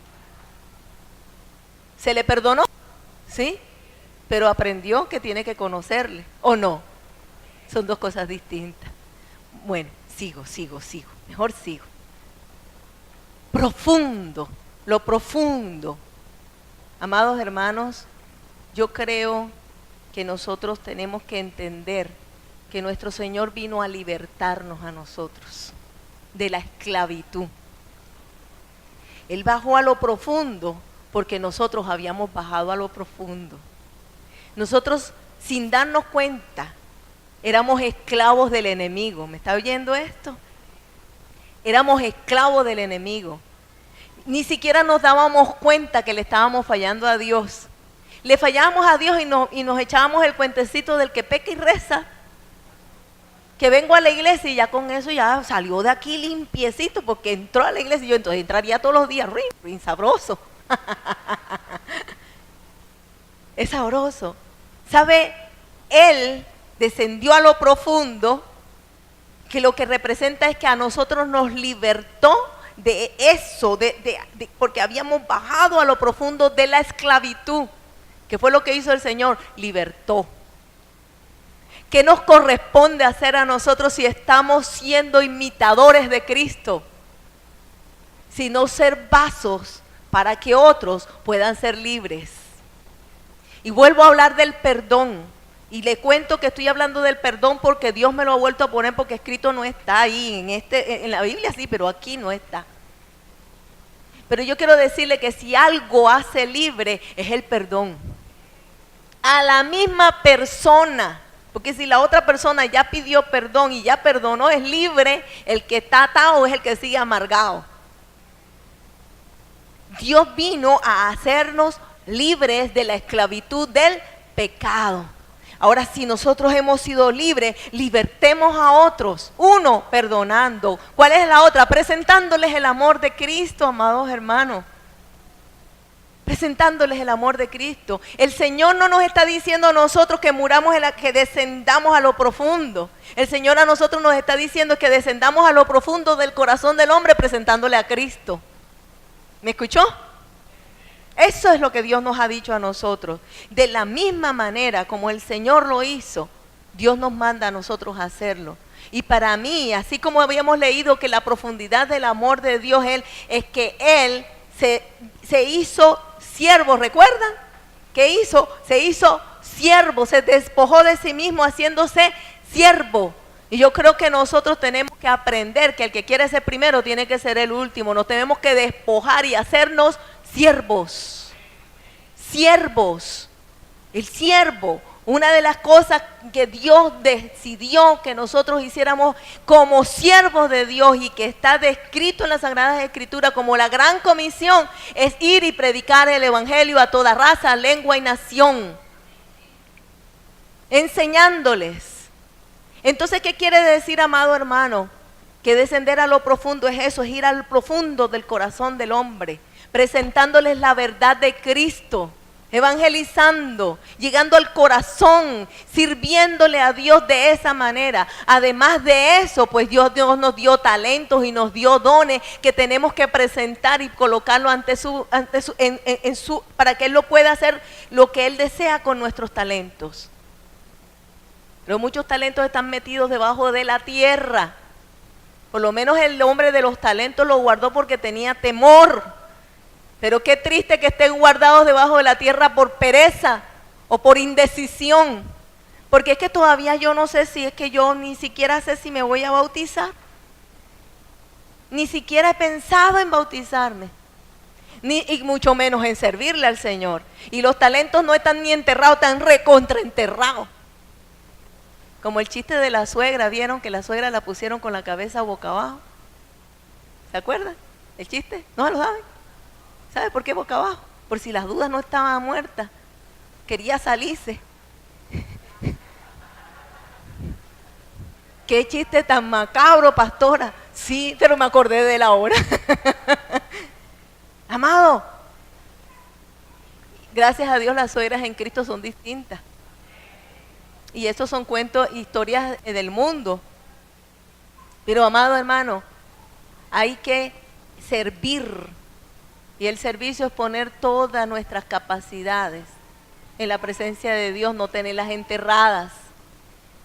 Se le perdonó, ¿sí? Pero aprendió que tiene que conocerle, ¿o no? Son dos cosas distintas. Bueno, sigo, mejor sigo. Profundo, lo profundo. Amados hermanos, yo creo que nosotros tenemos que entender que nuestro Señor vino a libertarnos a nosotros de la esclavitud. Él bajó a lo profundo porque nosotros habíamos bajado a lo profundo. Nosotros, sin darnos cuenta, éramos esclavos del enemigo. ¿Me está oyendo esto? Éramos esclavos del enemigo. Ni siquiera nos dábamos cuenta que le estábamos fallando a Dios. Le fallábamos a Dios y nos echábamos el cuentecito del que peca y reza. Que vengo a la iglesia y ya con eso ya salió de aquí limpiecito porque entró a la iglesia y yo entonces entraría todos los días, rin, sabroso. Es sabroso. ¿Sabe? Él descendió a lo profundo, que lo que representa es que a nosotros nos libertó de eso, porque habíamos bajado a lo profundo de la esclavitud, que fue lo que hizo el Señor, libertó. ¿Qué nos corresponde hacer a nosotros si estamos siendo imitadores de Cristo? Sino ser vasos para que otros puedan ser libres. Y vuelvo a hablar del perdón. Y le cuento que estoy hablando del perdón porque Dios me lo ha vuelto a poner, porque escrito no está ahí, en la Biblia sí, pero aquí no está. Pero yo quiero decirle que si algo hace libre es el perdón. A la misma persona. Porque si la otra persona ya pidió perdón y ya perdonó, es libre. El que está atado es el que sigue amargado. Dios vino a hacernos libres de la esclavitud del pecado. Ahora, si nosotros hemos sido libres, libertemos a otros. Uno, perdonando. ¿Cuál es la otra? Presentándoles el amor de Cristo, amados hermanos. Presentándoles el amor de Cristo. El Señor no nos está diciendo a nosotros que muramos, que descendamos a lo profundo. El Señor a nosotros nos está diciendo que descendamos a lo profundo del corazón del hombre presentándole a Cristo. ¿Me escuchó? Eso es lo que Dios nos ha dicho a nosotros. De la misma manera como el Señor lo hizo, Dios nos manda a nosotros a hacerlo. Y para mí, así como habíamos leído que la profundidad del amor de Dios es que Él se hizo siervo, ¿recuerdan? ¿Qué hizo? Se hizo siervo, se despojó de sí mismo haciéndose siervo. Y yo creo que nosotros tenemos que aprender que el que quiere ser primero tiene que ser el último. Nos tenemos que despojar y hacernos siervos. Siervos. El siervo. Una de las cosas que Dios decidió que nosotros hiciéramos como siervos de Dios y que está descrito en las Sagradas Escrituras como la gran comisión es ir y predicar el evangelio a toda raza, lengua y nación. Enseñándoles. Entonces, ¿qué quiere decir, amado hermano? Que descender a lo profundo es eso, es ir al profundo del corazón del hombre, presentándoles la verdad de Cristo, evangelizando, llegando al corazón, sirviéndole a Dios de esa manera. Además de eso, pues Dios nos dio talentos y nos dio dones que tenemos que presentar y colocarlo para que Él lo pueda hacer lo que Él desea con nuestros talentos. Pero muchos talentos están metidos debajo de la tierra. Por lo menos el hombre de los talentos lo guardó porque tenía temor. Pero qué triste que estén guardados debajo de la tierra por pereza o por indecisión. Porque es que todavía yo no sé si es que yo ni siquiera sé si me voy a bautizar. Ni siquiera he pensado en bautizarme. Y mucho menos en servirle al Señor. Y los talentos no están ni enterrados, están recontraenterrados. Como el chiste de la suegra, ¿vieron que la suegra la pusieron con la cabeza boca abajo? ¿Se acuerdan? ¿El chiste? ¿No lo saben? ¿Sabe por qué boca abajo? Por si las dudas no estaba muerta. Quería salirse. ¿Qué chiste tan macabro, pastora? Sí, pero me acordé de la hora. Amado, gracias a Dios las suegras en Cristo son distintas. Y estos son cuentos, historias del mundo. Pero amado hermano, hay que servir. Y el servicio es poner todas nuestras capacidades en la presencia de Dios, no tenerlas enterradas.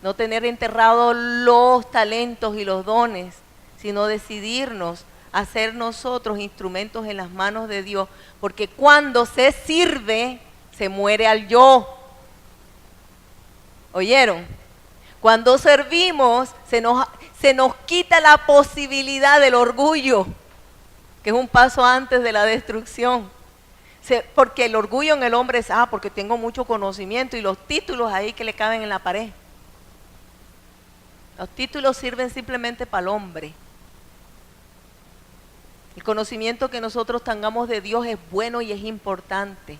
No tener enterrados los talentos y los dones, sino decidirnos a ser nosotros instrumentos en las manos de Dios. Porque cuando se sirve, se muere al yo. ¿Oyeron? Cuando servimos, se nos quita la posibilidad del orgullo, que es un paso antes de la destrucción. Porque el orgullo en el hombre es, porque tengo mucho conocimiento y los títulos ahí que le caben en la pared. Los títulos sirven simplemente para el hombre. El conocimiento que nosotros tengamos de Dios es bueno y es importante.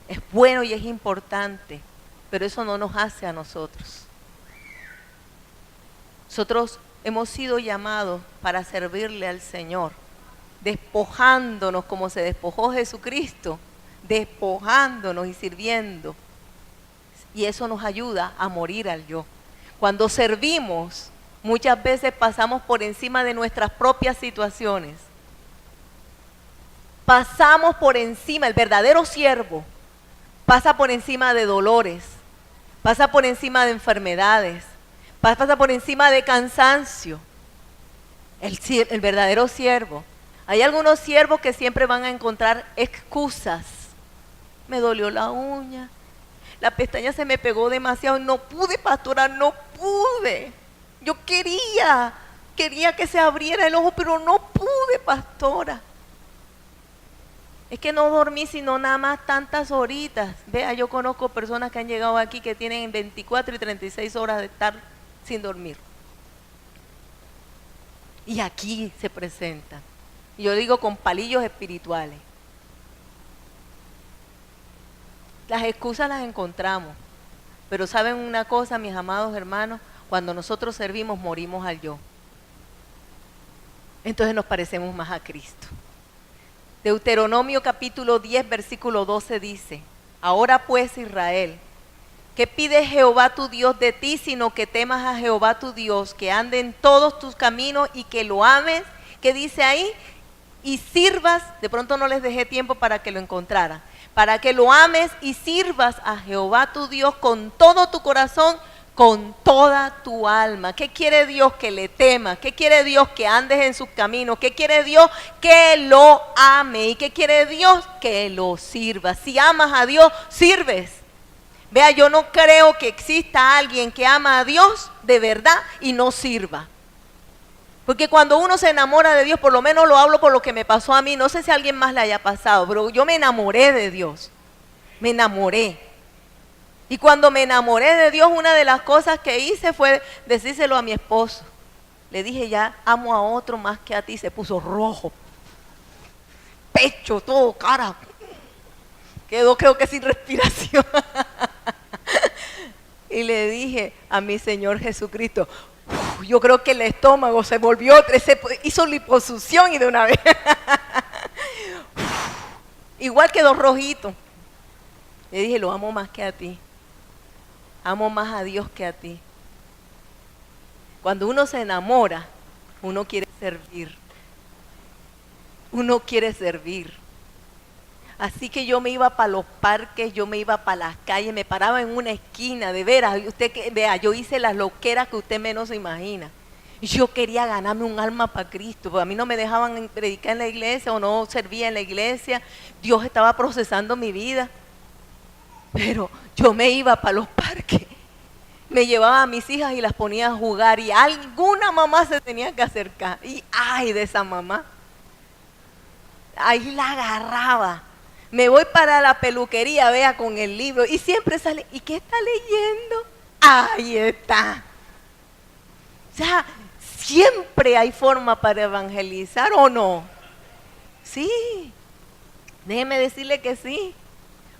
Es bueno y es importante. Pero eso no nos hace a nosotros. Nosotros hemos sido llamados para servirle al Señor, despojándonos como se despojó Jesucristo, despojándonos y sirviendo. Y eso nos ayuda a morir al yo. Cuando servimos, muchas veces pasamos por encima de nuestras propias situaciones. Pasamos por encima, el verdadero siervo pasa por encima de dolores, pasa por encima de enfermedades, pasa por encima de cansancio. El verdadero siervo. Hay algunos siervos que siempre van a encontrar excusas. Me dolió la uña, la pestaña se me pegó demasiado, no pude, pastora, no pude. Yo quería que se abriera el ojo, pero no pude, pastora. Es que no dormí sino nada más tantas horitas. Vea, yo conozco personas que han llegado aquí que tienen 24 y 36 horas de estar sin dormir. Y aquí se presentan. Y yo digo con palillos espirituales. Las excusas las encontramos. Pero ¿saben una cosa, mis amados hermanos? Cuando nosotros servimos, morimos al yo. Entonces nos parecemos más a Cristo. Deuteronomio capítulo 10, versículo 12 dice: ahora pues, Israel, ¿qué pide Jehová tu Dios de ti, sino que temas a Jehová tu Dios, que ande en todos tus caminos y que lo ames? ¿Qué dice ahí? Y sirvas, de pronto no les dejé tiempo para que lo encontraran, para que lo ames y sirvas a Jehová tu Dios con todo tu corazón, con toda tu alma. ¿Qué quiere Dios? Que le temas. ¿Qué quiere Dios? Que andes en sus caminos. ¿Qué quiere Dios? Que lo ame. ¿Y qué quiere Dios? Que lo sirva. Si amas a Dios, sirves. Vea, yo no creo que exista alguien que ama a Dios de verdad y no sirva. Porque cuando uno se enamora de Dios, por lo menos lo hablo por lo que me pasó a mí, no sé si a alguien más le haya pasado, pero yo me enamoré de Dios, me enamoré. Y cuando me enamoré de Dios, una de las cosas que hice fue decírselo a mi esposo. Le dije, ya amo a otro más que a ti. Se puso rojo, pecho, todo, cara. Quedó creo que sin respiración. Y le dije a mi Señor Jesucristo, yo creo que el estómago se volvió, se hizo liposucción y de una vez. Igual quedó rojito. Le dije, lo amo más que a ti. Amo más a Dios que a ti. Cuando uno se enamora, uno quiere servir. Uno quiere servir. Así que yo me iba para los parques, yo me iba para las calles, me paraba en una esquina, de veras, usted vea, yo hice las loqueras que usted menos se imagina. Yo quería ganarme un alma para Cristo, porque a mí no me dejaban predicar en la iglesia o no servía en la iglesia. Dios estaba procesando mi vida. Pero yo me iba para los parques, me llevaba a mis hijas y las ponía a jugar y alguna mamá se tenía que acercar. Y ay de esa mamá, ahí la agarraba. Me voy para la peluquería, vea, con el libro y siempre sale, ¿y qué está leyendo? Ahí está. O sea, siempre hay forma para evangelizar, ¿o no? Sí, déjeme decirle que sí.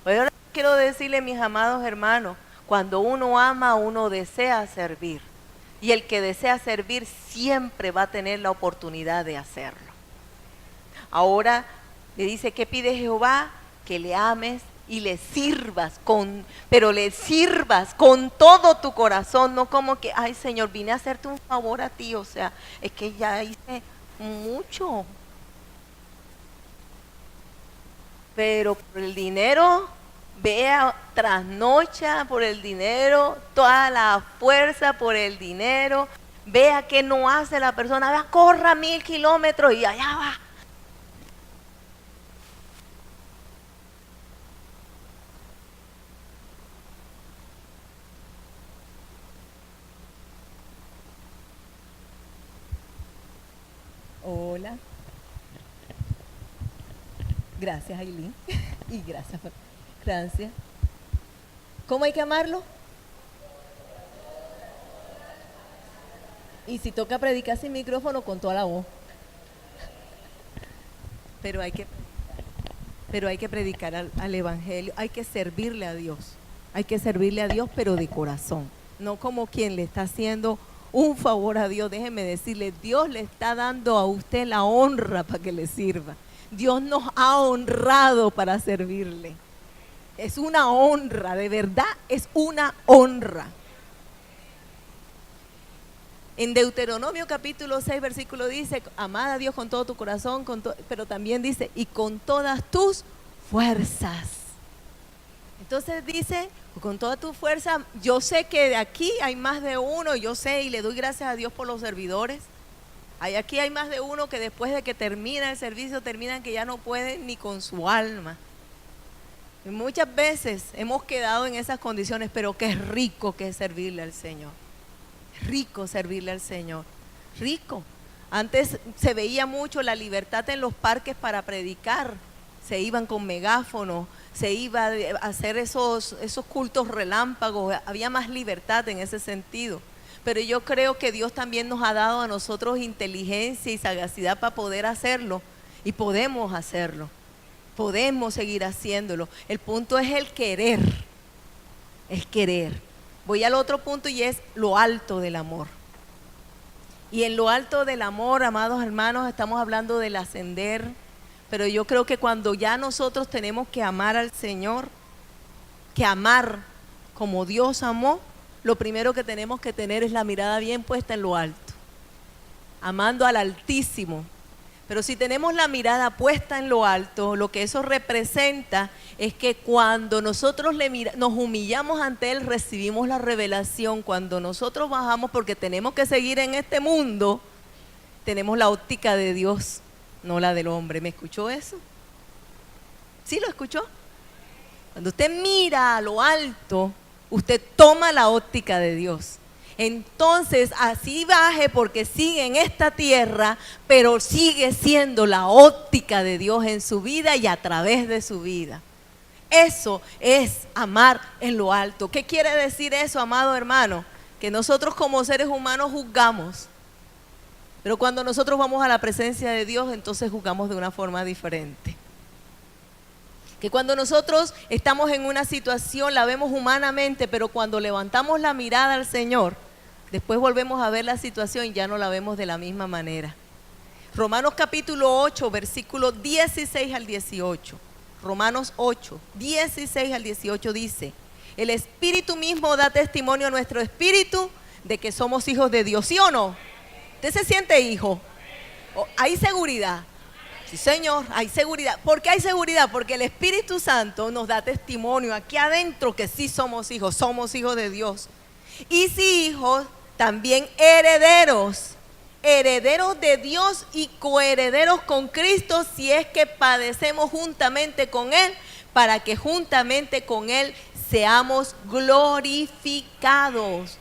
Hoy ahora quiero decirle, mis amados hermanos, cuando uno ama, uno desea servir. Y el que desea servir siempre va a tener la oportunidad de hacerlo. Ahora le dice, ¿qué pide Jehová? Que le ames y le sirvas, pero le sirvas con todo tu corazón, no como que, ay Señor, vine a hacerte un favor a ti, o sea, es que ya hice mucho. Pero por el dinero, vea, trasnocha por el dinero, toda la fuerza por el dinero, vea qué no hace la persona, vea, corra 1000 kilómetros y allá va. Hola. Gracias, Aileen. Y gracias. Gracias. ¿Cómo hay que amarlo? Y si toca predicar sin micrófono, con toda la voz. Pero hay que predicar al Evangelio, hay que servirle a Dios. Hay que servirle a Dios, pero de corazón. No como quien le está haciendo un favor a Dios. Déjeme decirle, Dios le está dando a usted la honra para que le sirva. Dios nos ha honrado para servirle. Es una honra, de verdad es una honra. En Deuteronomio capítulo 6 versículo dice, amad a Dios con todo tu corazón, pero también dice, y con todas tus fuerzas. Entonces dice, con toda tu fuerza, yo sé que de aquí hay más de uno, yo sé y le doy gracias a Dios por los servidores. Aquí hay más de uno que después de que termina el servicio, terminan que ya no pueden ni con su alma. Y muchas veces hemos quedado en esas condiciones, pero qué rico que es servirle al Señor. Rico servirle al Señor, rico. Antes se veía mucho la libertad en los parques para predicar. Se iban con megáfonos, se iba a hacer esos cultos relámpagos, había más libertad en ese sentido. Pero yo creo que Dios también nos ha dado a nosotros inteligencia y sagacidad para poder hacerlo. Y podemos hacerlo, podemos seguir haciéndolo. El punto es el querer, el querer. Voy al otro punto y es lo alto del amor. Y en lo alto del amor, amados hermanos, estamos hablando del ascender. Pero yo creo que cuando ya nosotros tenemos que amar al Señor, que amar como Dios amó, lo primero que tenemos que tener es la mirada bien puesta en lo alto, amando al Altísimo. Pero si tenemos la mirada puesta en lo alto, lo que eso representa es que cuando nosotros nos humillamos ante Él, recibimos la revelación. Cuando nosotros bajamos, porque tenemos que seguir en este mundo, tenemos la óptica de Dios, no la del hombre. ¿Me escuchó eso? ¿Sí lo escuchó? Cuando usted mira a lo alto, usted toma la óptica de Dios. Entonces así baje porque sigue en esta tierra, pero sigue siendo la óptica de Dios en su vida y a través de su vida. Eso es amar en lo alto. ¿Qué quiere decir eso, amado hermano? Que nosotros como seres humanos juzgamos, pero cuando nosotros vamos a la presencia de Dios, entonces juzgamos de una forma diferente. Que cuando nosotros estamos en una situación la vemos humanamente, pero cuando levantamos la mirada al Señor, después volvemos a ver la situación y ya no la vemos de la misma manera. Romanos capítulo 8, versículos 16 al 18. Romanos 8, 16 al 18 dice: el Espíritu mismo da testimonio a nuestro espíritu de que somos hijos de Dios, ¿sí o no? ¿Usted se siente hijo? ¿Hay seguridad? Sí, Señor, hay seguridad. ¿Por qué hay seguridad? Porque el Espíritu Santo nos da testimonio aquí adentro que sí somos hijos de Dios. Y si hijos, también herederos, herederos de Dios y coherederos con Cristo, si es que padecemos juntamente con Él, para que juntamente con Él seamos glorificados.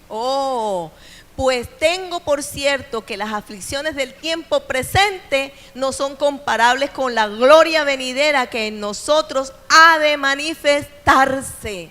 Pues tengo por cierto que las aflicciones del tiempo presente no son comparables con la gloria venidera que en nosotros ha de manifestarse.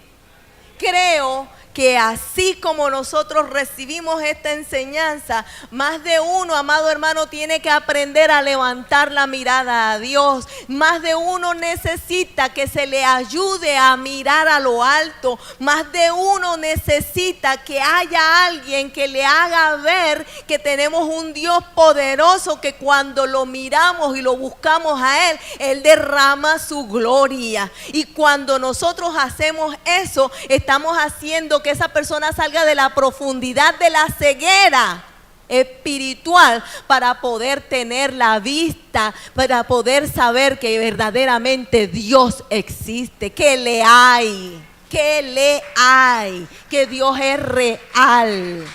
Creo que así como nosotros recibimos esta enseñanza, más de uno, amado hermano, tiene que aprender a levantar la mirada a Dios. Más de uno necesita que se le ayude a mirar a lo alto. Más de uno necesita que haya alguien que le haga ver que tenemos un Dios poderoso, que cuando lo miramos y lo buscamos a Él, Él derrama su gloria. Y cuando nosotros hacemos eso, estamos haciendo que esa persona salga de la profundidad de la ceguera espiritual para poder tener la vista, para poder saber que verdaderamente Dios existe, que le hay, que Dios es real.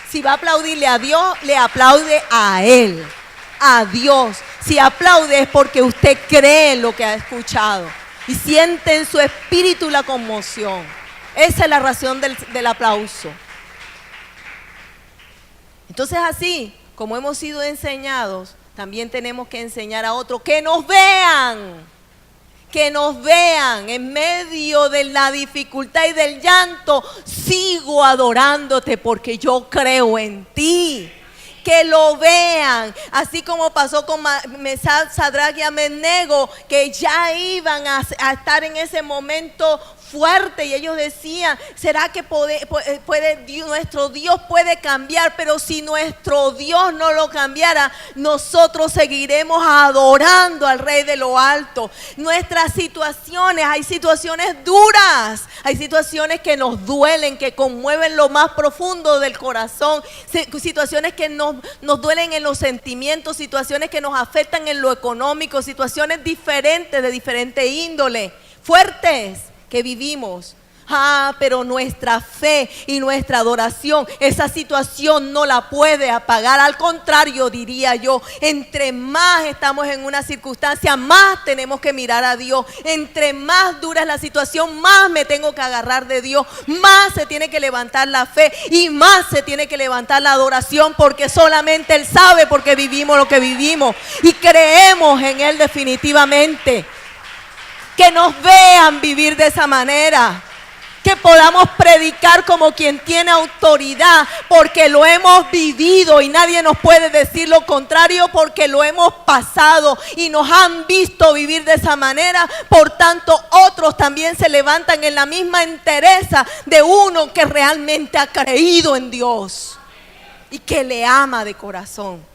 Si va a aplaudirle a Dios, le aplaude a Él, a Dios. Si aplaude es porque usted cree en lo que ha escuchado y siente en su espíritu la conmoción. Esa es la razón del aplauso. Entonces, así como hemos sido enseñados, también tenemos que enseñar a otros que nos vean en medio de la dificultad y del llanto. Sigo adorándote porque yo creo en ti. Que lo vean, así como pasó con Mesach, Sadrach y Abednego, que ya iban a estar en ese momento fuerte y ellos decían: ¿será que nuestro Dios puede cambiar? Pero si nuestro Dios no lo cambiara, nosotros seguiremos adorando al Rey de lo alto. Nuestras situaciones, hay situaciones duras, hay situaciones que nos duelen, que conmueven lo más profundo del corazón, situaciones que nos duelen en los sentimientos, situaciones que nos afectan en lo económico, situaciones diferentes, de diferente índole, fuertes que vivimos. Pero nuestra fe y nuestra adoración, esa situación no la puede apagar. Al contrario, diría yo, entre más estamos en una circunstancia, más tenemos que mirar a Dios. Entre más dura es la situación, más me tengo que agarrar de Dios. Más se tiene que levantar la fe y más se tiene que levantar la adoración, porque solamente Él sabe, porque vivimos lo que vivimos y creemos en Él definitivamente. Que nos vean vivir de esa manera. Que podamos predicar como quien tiene autoridad, porque lo hemos vivido y nadie nos puede decir lo contrario, porque lo hemos pasado y nos han visto vivir de esa manera. Por tanto, otros también se levantan en la misma entereza de uno que realmente ha creído en Dios y que le ama de corazón.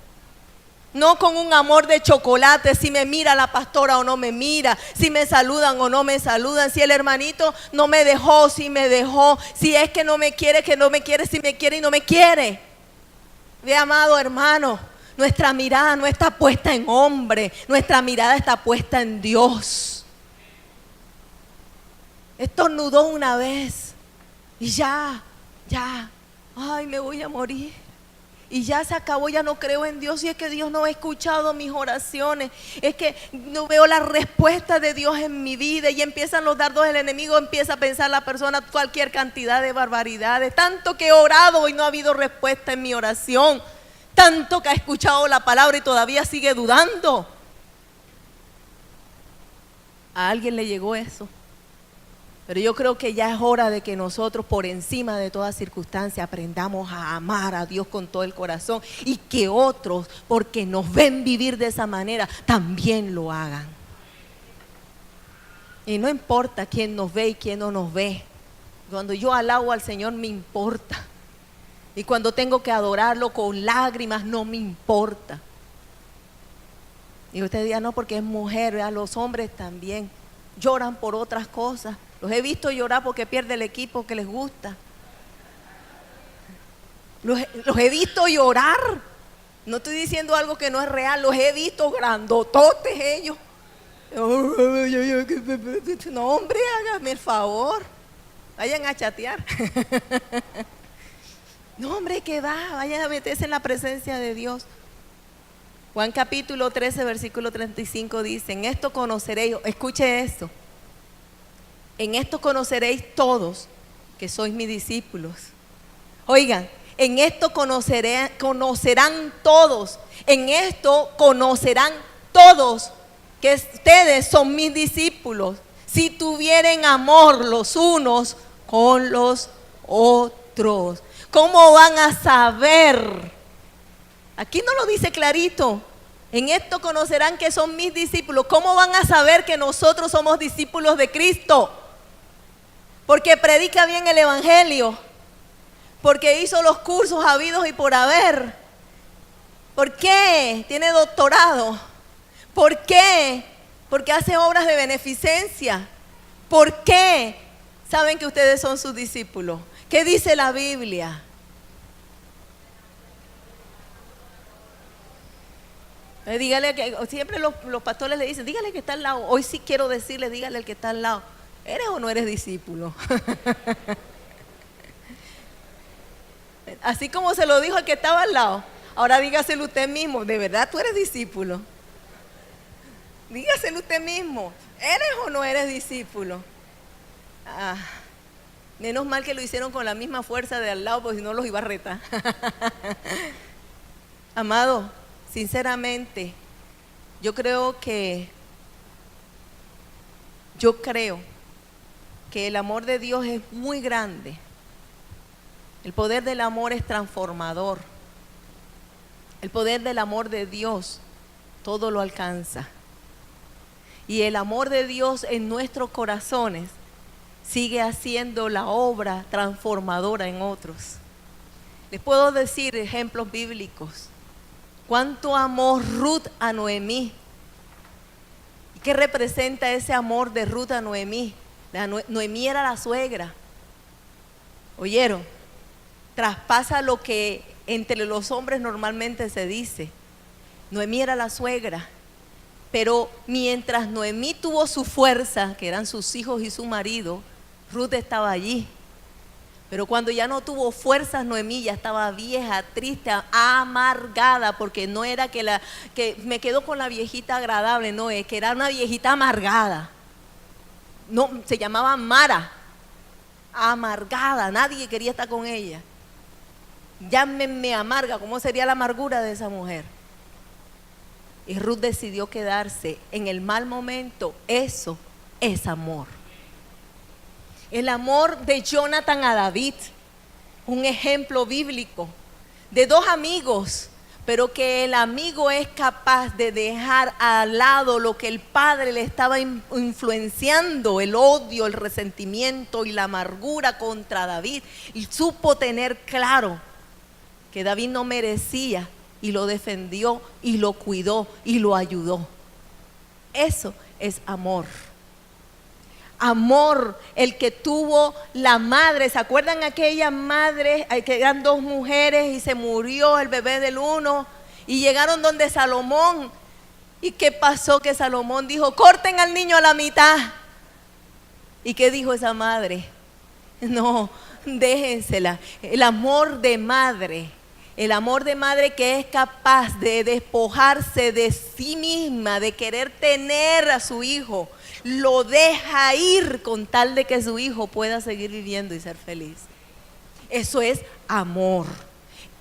No con un amor de chocolate, si me mira la pastora o no me mira, si me saludan o no me saludan, si el hermanito no me dejó, si me dejó, si es que no me quiere, que no me quiere, si me quiere y no me quiere. Ve, amado hermano,
nuestra mirada no está puesta en hombre, nuestra mirada está puesta en Dios. Estornudó una vez y ya, ay, me voy a morir. Y ya se acabó, ya no creo en Dios. Y es que Dios no ha escuchado mis oraciones. Es que no veo la respuesta de Dios en mi vida. Y empiezan los dardos del enemigo, empieza a pensar la persona cualquier cantidad de barbaridades. Tanto que he orado y no ha habido respuesta en mi oración. Tanto que ha escuchado la palabra y todavía sigue dudando. A alguien le llegó eso. Pero yo creo que ya es hora de que nosotros, por encima de toda circunstancia, aprendamos a amar a Dios con todo el corazón y que otros, porque nos ven vivir de esa manera, también lo hagan. Y no importa quién nos ve y quién no nos ve. Cuando yo alabo al Señor me importa. Y cuando tengo que adorarlo con lágrimas no me importa. Y usted dirá, no, porque es mujer, ¿verdad? Los hombres también lloran por otras cosas. Los he visto llorar porque pierde el equipo que les gusta. Los he visto llorar. No estoy diciendo algo que no es real. Los he visto grandototes ellos. No, hombre, hágame el favor. Vayan a chatear. No, hombre, que va. Vayan a meterse en la presencia de Dios. Juan capítulo 13, versículo 35 dice: en esto conoceréis, escuche esto. En esto conoceréis todos que sois mis discípulos. Oigan, en esto conocerán todos. En esto conocerán todos que ustedes son mis discípulos. Si tuvieren amor los unos con los otros. ¿Cómo van a saber? Aquí no lo dice clarito. En esto conocerán que son mis discípulos. ¿Cómo van a saber que nosotros somos discípulos de Cristo? Porque predica bien el evangelio, porque hizo los cursos habidos y por haber. ¿Por qué? Tiene doctorado. ¿Por qué? Porque hace obras de beneficencia. ¿Por qué? Saben que ustedes son sus discípulos. ¿Qué dice la Biblia? Dígale que siempre los pastores le dicen, dígale que está al lado. Hoy sí quiero decirle, dígale al que está al lado. ¿Eres o no eres discípulo? Así como se lo dijo el que estaba al lado. Ahora dígaselo usted mismo. ¿De verdad tú eres discípulo? Dígaselo usted mismo. ¿Eres o no eres discípulo? Menos mal que lo hicieron con la misma fuerza de al lado, porque si no los iba a retar. Amado, sinceramente, yo creo que el amor de Dios es muy grande. El poder del amor es transformador. El poder del amor de Dios todo lo alcanza. Y el amor de Dios en nuestros corazones sigue haciendo la obra transformadora en otros. Les puedo decir ejemplos bíblicos. ¿Cuánto amó Ruth a Noemí? ¿Qué representa ese amor de Ruth a Noemí? Noemí era la suegra. ¿Oyeron? Traspasa lo que entre los hombres normalmente se dice. Noemí era la suegra. Pero mientras Noemí tuvo su fuerza, que eran sus hijos y su marido, Ruth estaba allí. Pero cuando ya no tuvo fuerzas, Noemí ya estaba vieja, triste, amargada, porque no era que me quedo con la viejita agradable, no, es que era una viejita amargada. No, se llamaba Mara, amargada, nadie quería estar con ella. Llámenme amarga, ¿cómo sería la amargura de esa mujer? Y Ruth decidió quedarse en el mal momento. Eso es amor. El amor de Jonathan a David, un ejemplo bíblico de dos amigos, pero que el amigo es capaz de dejar al lado lo que el padre le estaba influenciando, el odio, el resentimiento y la amargura contra David, y supo tener claro que David no merecía y lo defendió y lo cuidó y lo ayudó. Eso es amor. Amor, el que tuvo la madre. ¿Se acuerdan aquella madre que eran dos mujeres y se murió el bebé del uno? Y llegaron donde Salomón. ¿Y qué pasó? Que Salomón dijo, corten al niño a la mitad. ¿Y qué dijo esa madre? No, déjensela. El amor de madre que es capaz de despojarse de sí misma, de querer tener a su hijo, lo deja ir con tal de que su hijo pueda seguir viviendo y ser feliz. Eso es amor.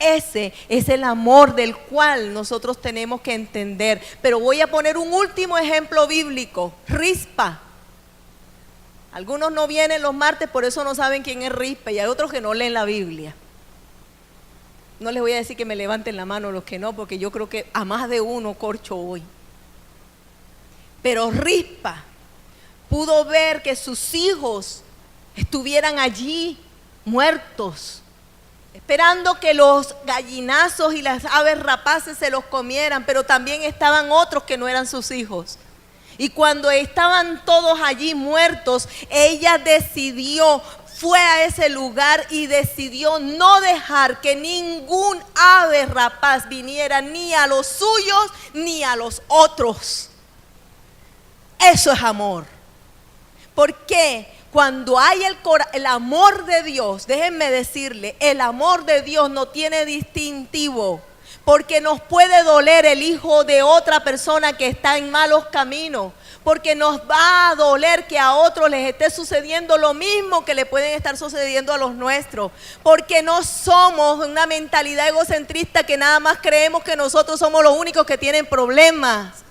Ese es el amor del cual nosotros tenemos que entender. Pero voy a poner un último ejemplo bíblico, Rispa. Algunos no vienen los martes, por eso no saben quién es Rispa, y hay otros que no leen la Biblia. No les voy a decir que me levanten la mano los que no, porque yo creo que a más de uno corcho hoy. Pero Rispa pudo ver que sus hijos estuvieran allí muertos, esperando que los gallinazos y las aves rapaces se los comieran, pero también estaban otros que no eran sus hijos. Y cuando estaban todos allí muertos, ella decidió, fue a ese lugar y decidió no dejar que ningún ave rapaz viniera ni a los suyos ni a los otros. Eso es amor. ¿Por qué? Cuando hay el amor de Dios, déjenme decirle, el amor de Dios no tiene distintivo, porque nos puede doler el hijo de otra persona que está en malos caminos, porque nos va a doler que a otros les esté sucediendo lo mismo que le pueden estar sucediendo a los nuestros, porque no somos una mentalidad egocentrista que nada más creemos que nosotros somos los únicos que tienen problemas.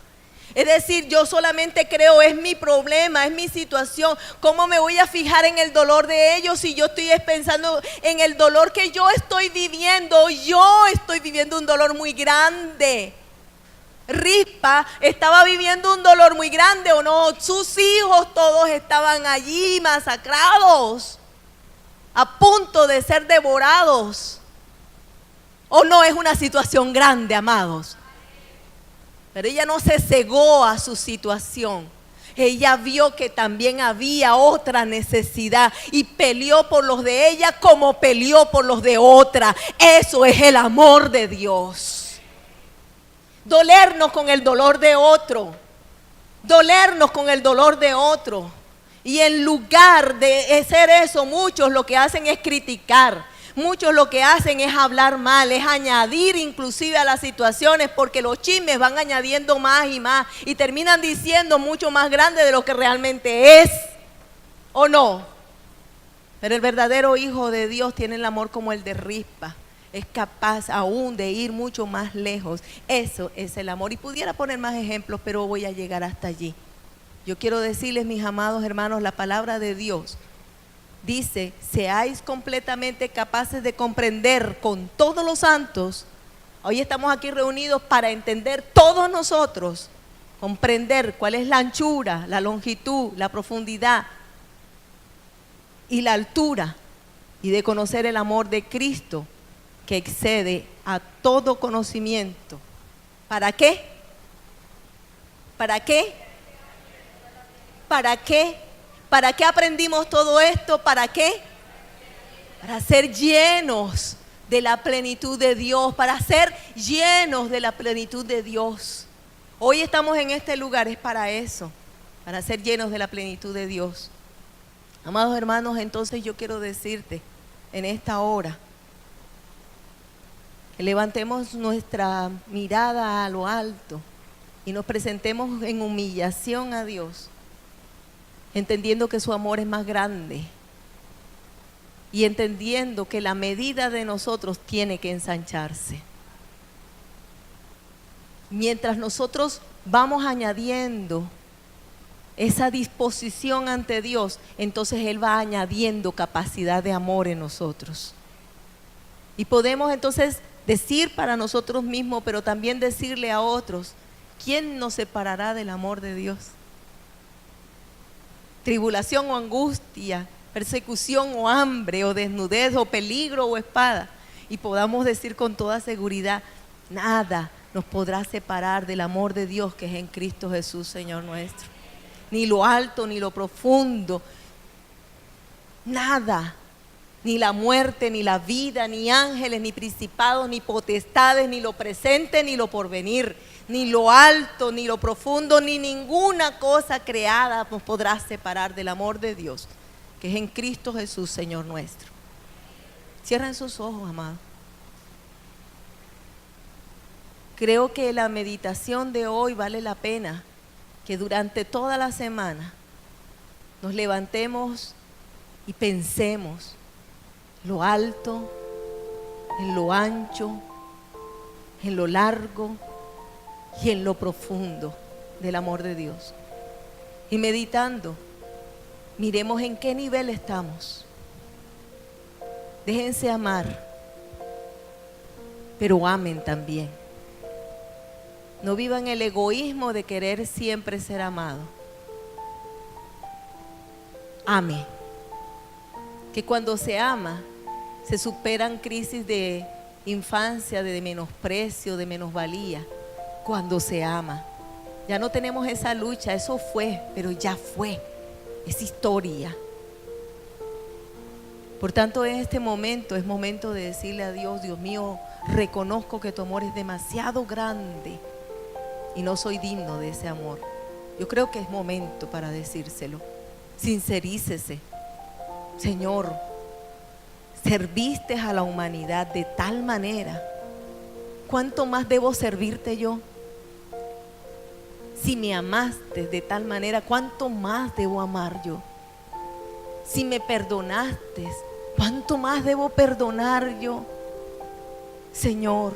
Es decir, yo solamente creo, es mi problema, es mi situación. ¿Cómo me voy a fijar en el dolor de ellos si yo estoy pensando en el dolor que yo estoy viviendo? Yo estoy viviendo un dolor muy grande. Rispa estaba viviendo un dolor muy grande, ¿o no? Sus hijos todos estaban allí masacrados, a punto de ser devorados. ¿O no es una situación grande, amados? Pero ella no se cegó a su situación. Ella vio que también había otra necesidad y peleó por los de ella como peleó por los de otra. Eso es el amor de Dios. Dolernos con el dolor de otro. Dolernos con el dolor de otro. Y en lugar de hacer eso, muchos lo que hacen es criticar. Muchos lo que hacen es hablar mal, es añadir inclusive a las situaciones, porque los chismes van añadiendo más y más y terminan diciendo mucho más grande de lo que realmente es, ¿o no? Pero el verdadero hijo de Dios tiene el amor como el de Rispa, es capaz aún de ir mucho más lejos. Eso es el amor, y pudiera poner más ejemplos, pero voy a llegar hasta allí. Yo quiero decirles, mis amados hermanos, la palabra de Dios dice, seáis completamente capaces de comprender con todos los santos. Hoy estamos aquí reunidos para entender todos nosotros, comprender cuál es la anchura, la longitud, la profundidad y la altura, y de conocer el amor de Cristo que excede a todo conocimiento. ¿Para qué? ¿Para qué? ¿Para qué? ¿Para qué aprendimos todo esto? ¿Para qué? Para ser llenos de la plenitud de Dios, para ser llenos de la plenitud de Dios. Hoy estamos en este lugar, es para eso, para ser llenos de la plenitud de Dios. Amados hermanos, entonces yo quiero decirte en esta hora que levantemos nuestra mirada a lo alto y nos presentemos en humillación a Dios, entendiendo que su amor es más grande y entendiendo que la medida de nosotros tiene que ensancharse. Mientras nosotros vamos añadiendo esa disposición ante Dios, entonces Él va añadiendo capacidad de amor en nosotros. Y podemos entonces decir para nosotros mismos, pero también decirle a otros, ¿quién nos separará del amor de Dios? Tribulación o angustia, persecución o hambre o desnudez o peligro o espada. Y podamos decir con toda seguridad, nada nos podrá separar del amor de Dios que es en Cristo Jesús, Señor nuestro. Ni lo alto ni lo profundo, nada. ni la muerte, ni la vida, ni ángeles, ni principados, ni potestades, ni lo presente, ni lo porvenir, ni lo alto, ni lo profundo, ni ninguna cosa creada nos podrá separar del amor de Dios, que es en Cristo Jesús, Señor nuestro. Cierren sus ojos, amados. Creo que la meditación de hoy vale la pena que durante toda la semana nos levantemos y pensemos en lo alto, en lo ancho, en lo largo y en lo profundo del amor de Dios. Y meditando, miremos en qué nivel estamos. Déjense amar, pero amen también. No vivan el egoísmo de querer siempre ser amado. Ame. Que cuando se ama, se superan crisis de infancia, de menosprecio, de menosvalía. Cuando se ama. Ya no tenemos esa lucha, eso fue, pero ya fue. Es historia. Por tanto, en este momento es momento de decirle a Dios: Dios mío, reconozco que tu amor es demasiado grande y no soy digno de ese amor. Yo creo que es momento para decírselo. Sincerícese. Señor, serviste a la humanidad de tal manera. ¿Cuánto más debo servirte yo? Si me amaste de tal manera, ¿cuánto más debo amar yo? Si me perdonaste, ¿cuánto más debo perdonar yo? Señor,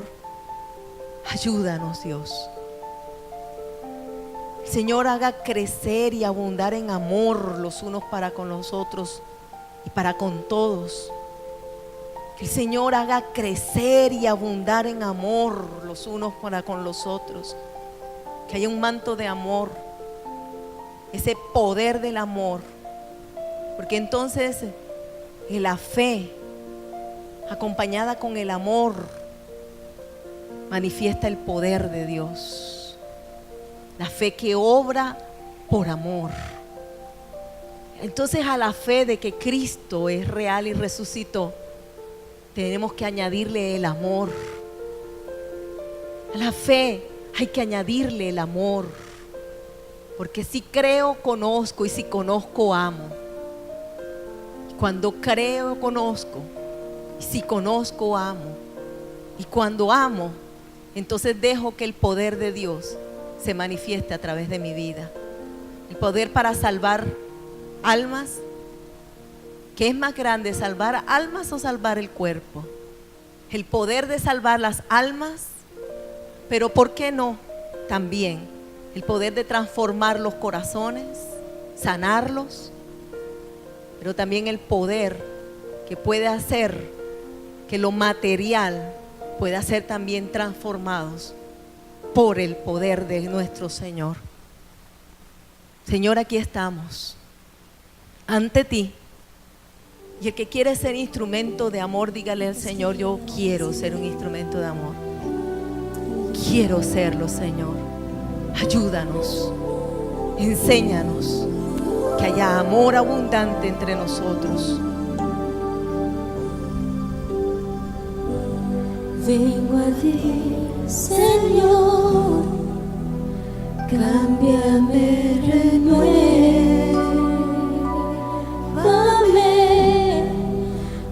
ayúdanos, Dios. Señor, haga crecer y abundar en amor los unos para con los otros y para con todos. Que el Señor haga crecer y abundar en amor los unos para con los otros. Que haya un manto de amor, ese poder del amor. Porque entonces la fe, acompañada con el amor, manifiesta el poder de Dios. La fe que obra por amor. Entonces, a la fe de que Cristo es real y resucitó, tenemos que añadirle el amor. A la fe hay que añadirle el amor. Porque si creo, conozco, y si conozco, amo. Cuando creo, conozco, y si conozco, amo. Y cuando amo, entonces dejo que el poder de Dios se manifieste a través de mi vida. El poder para salvar almas. ¿Qué es más grande, salvar almas o salvar el cuerpo? El poder de salvar las almas, pero ¿por qué no? También el poder de transformar los corazones, sanarlos, pero también el poder que puede hacer que lo material pueda ser también transformados por el poder de nuestro Señor. Señor, aquí estamos ante ti. Y el que quiere ser instrumento de amor, dígale al Señor: yo quiero ser un instrumento de amor. Quiero serlo, Señor. Ayúdanos, enséñanos que haya amor abundante entre nosotros.
Vengo a ti, Señor, cámbiame, renuévame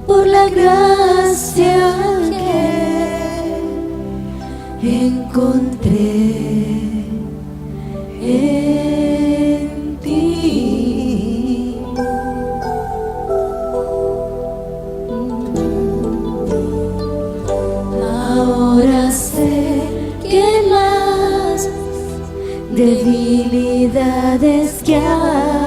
por la gracia que encontré en ti. Ahora sé que las debilidades que hay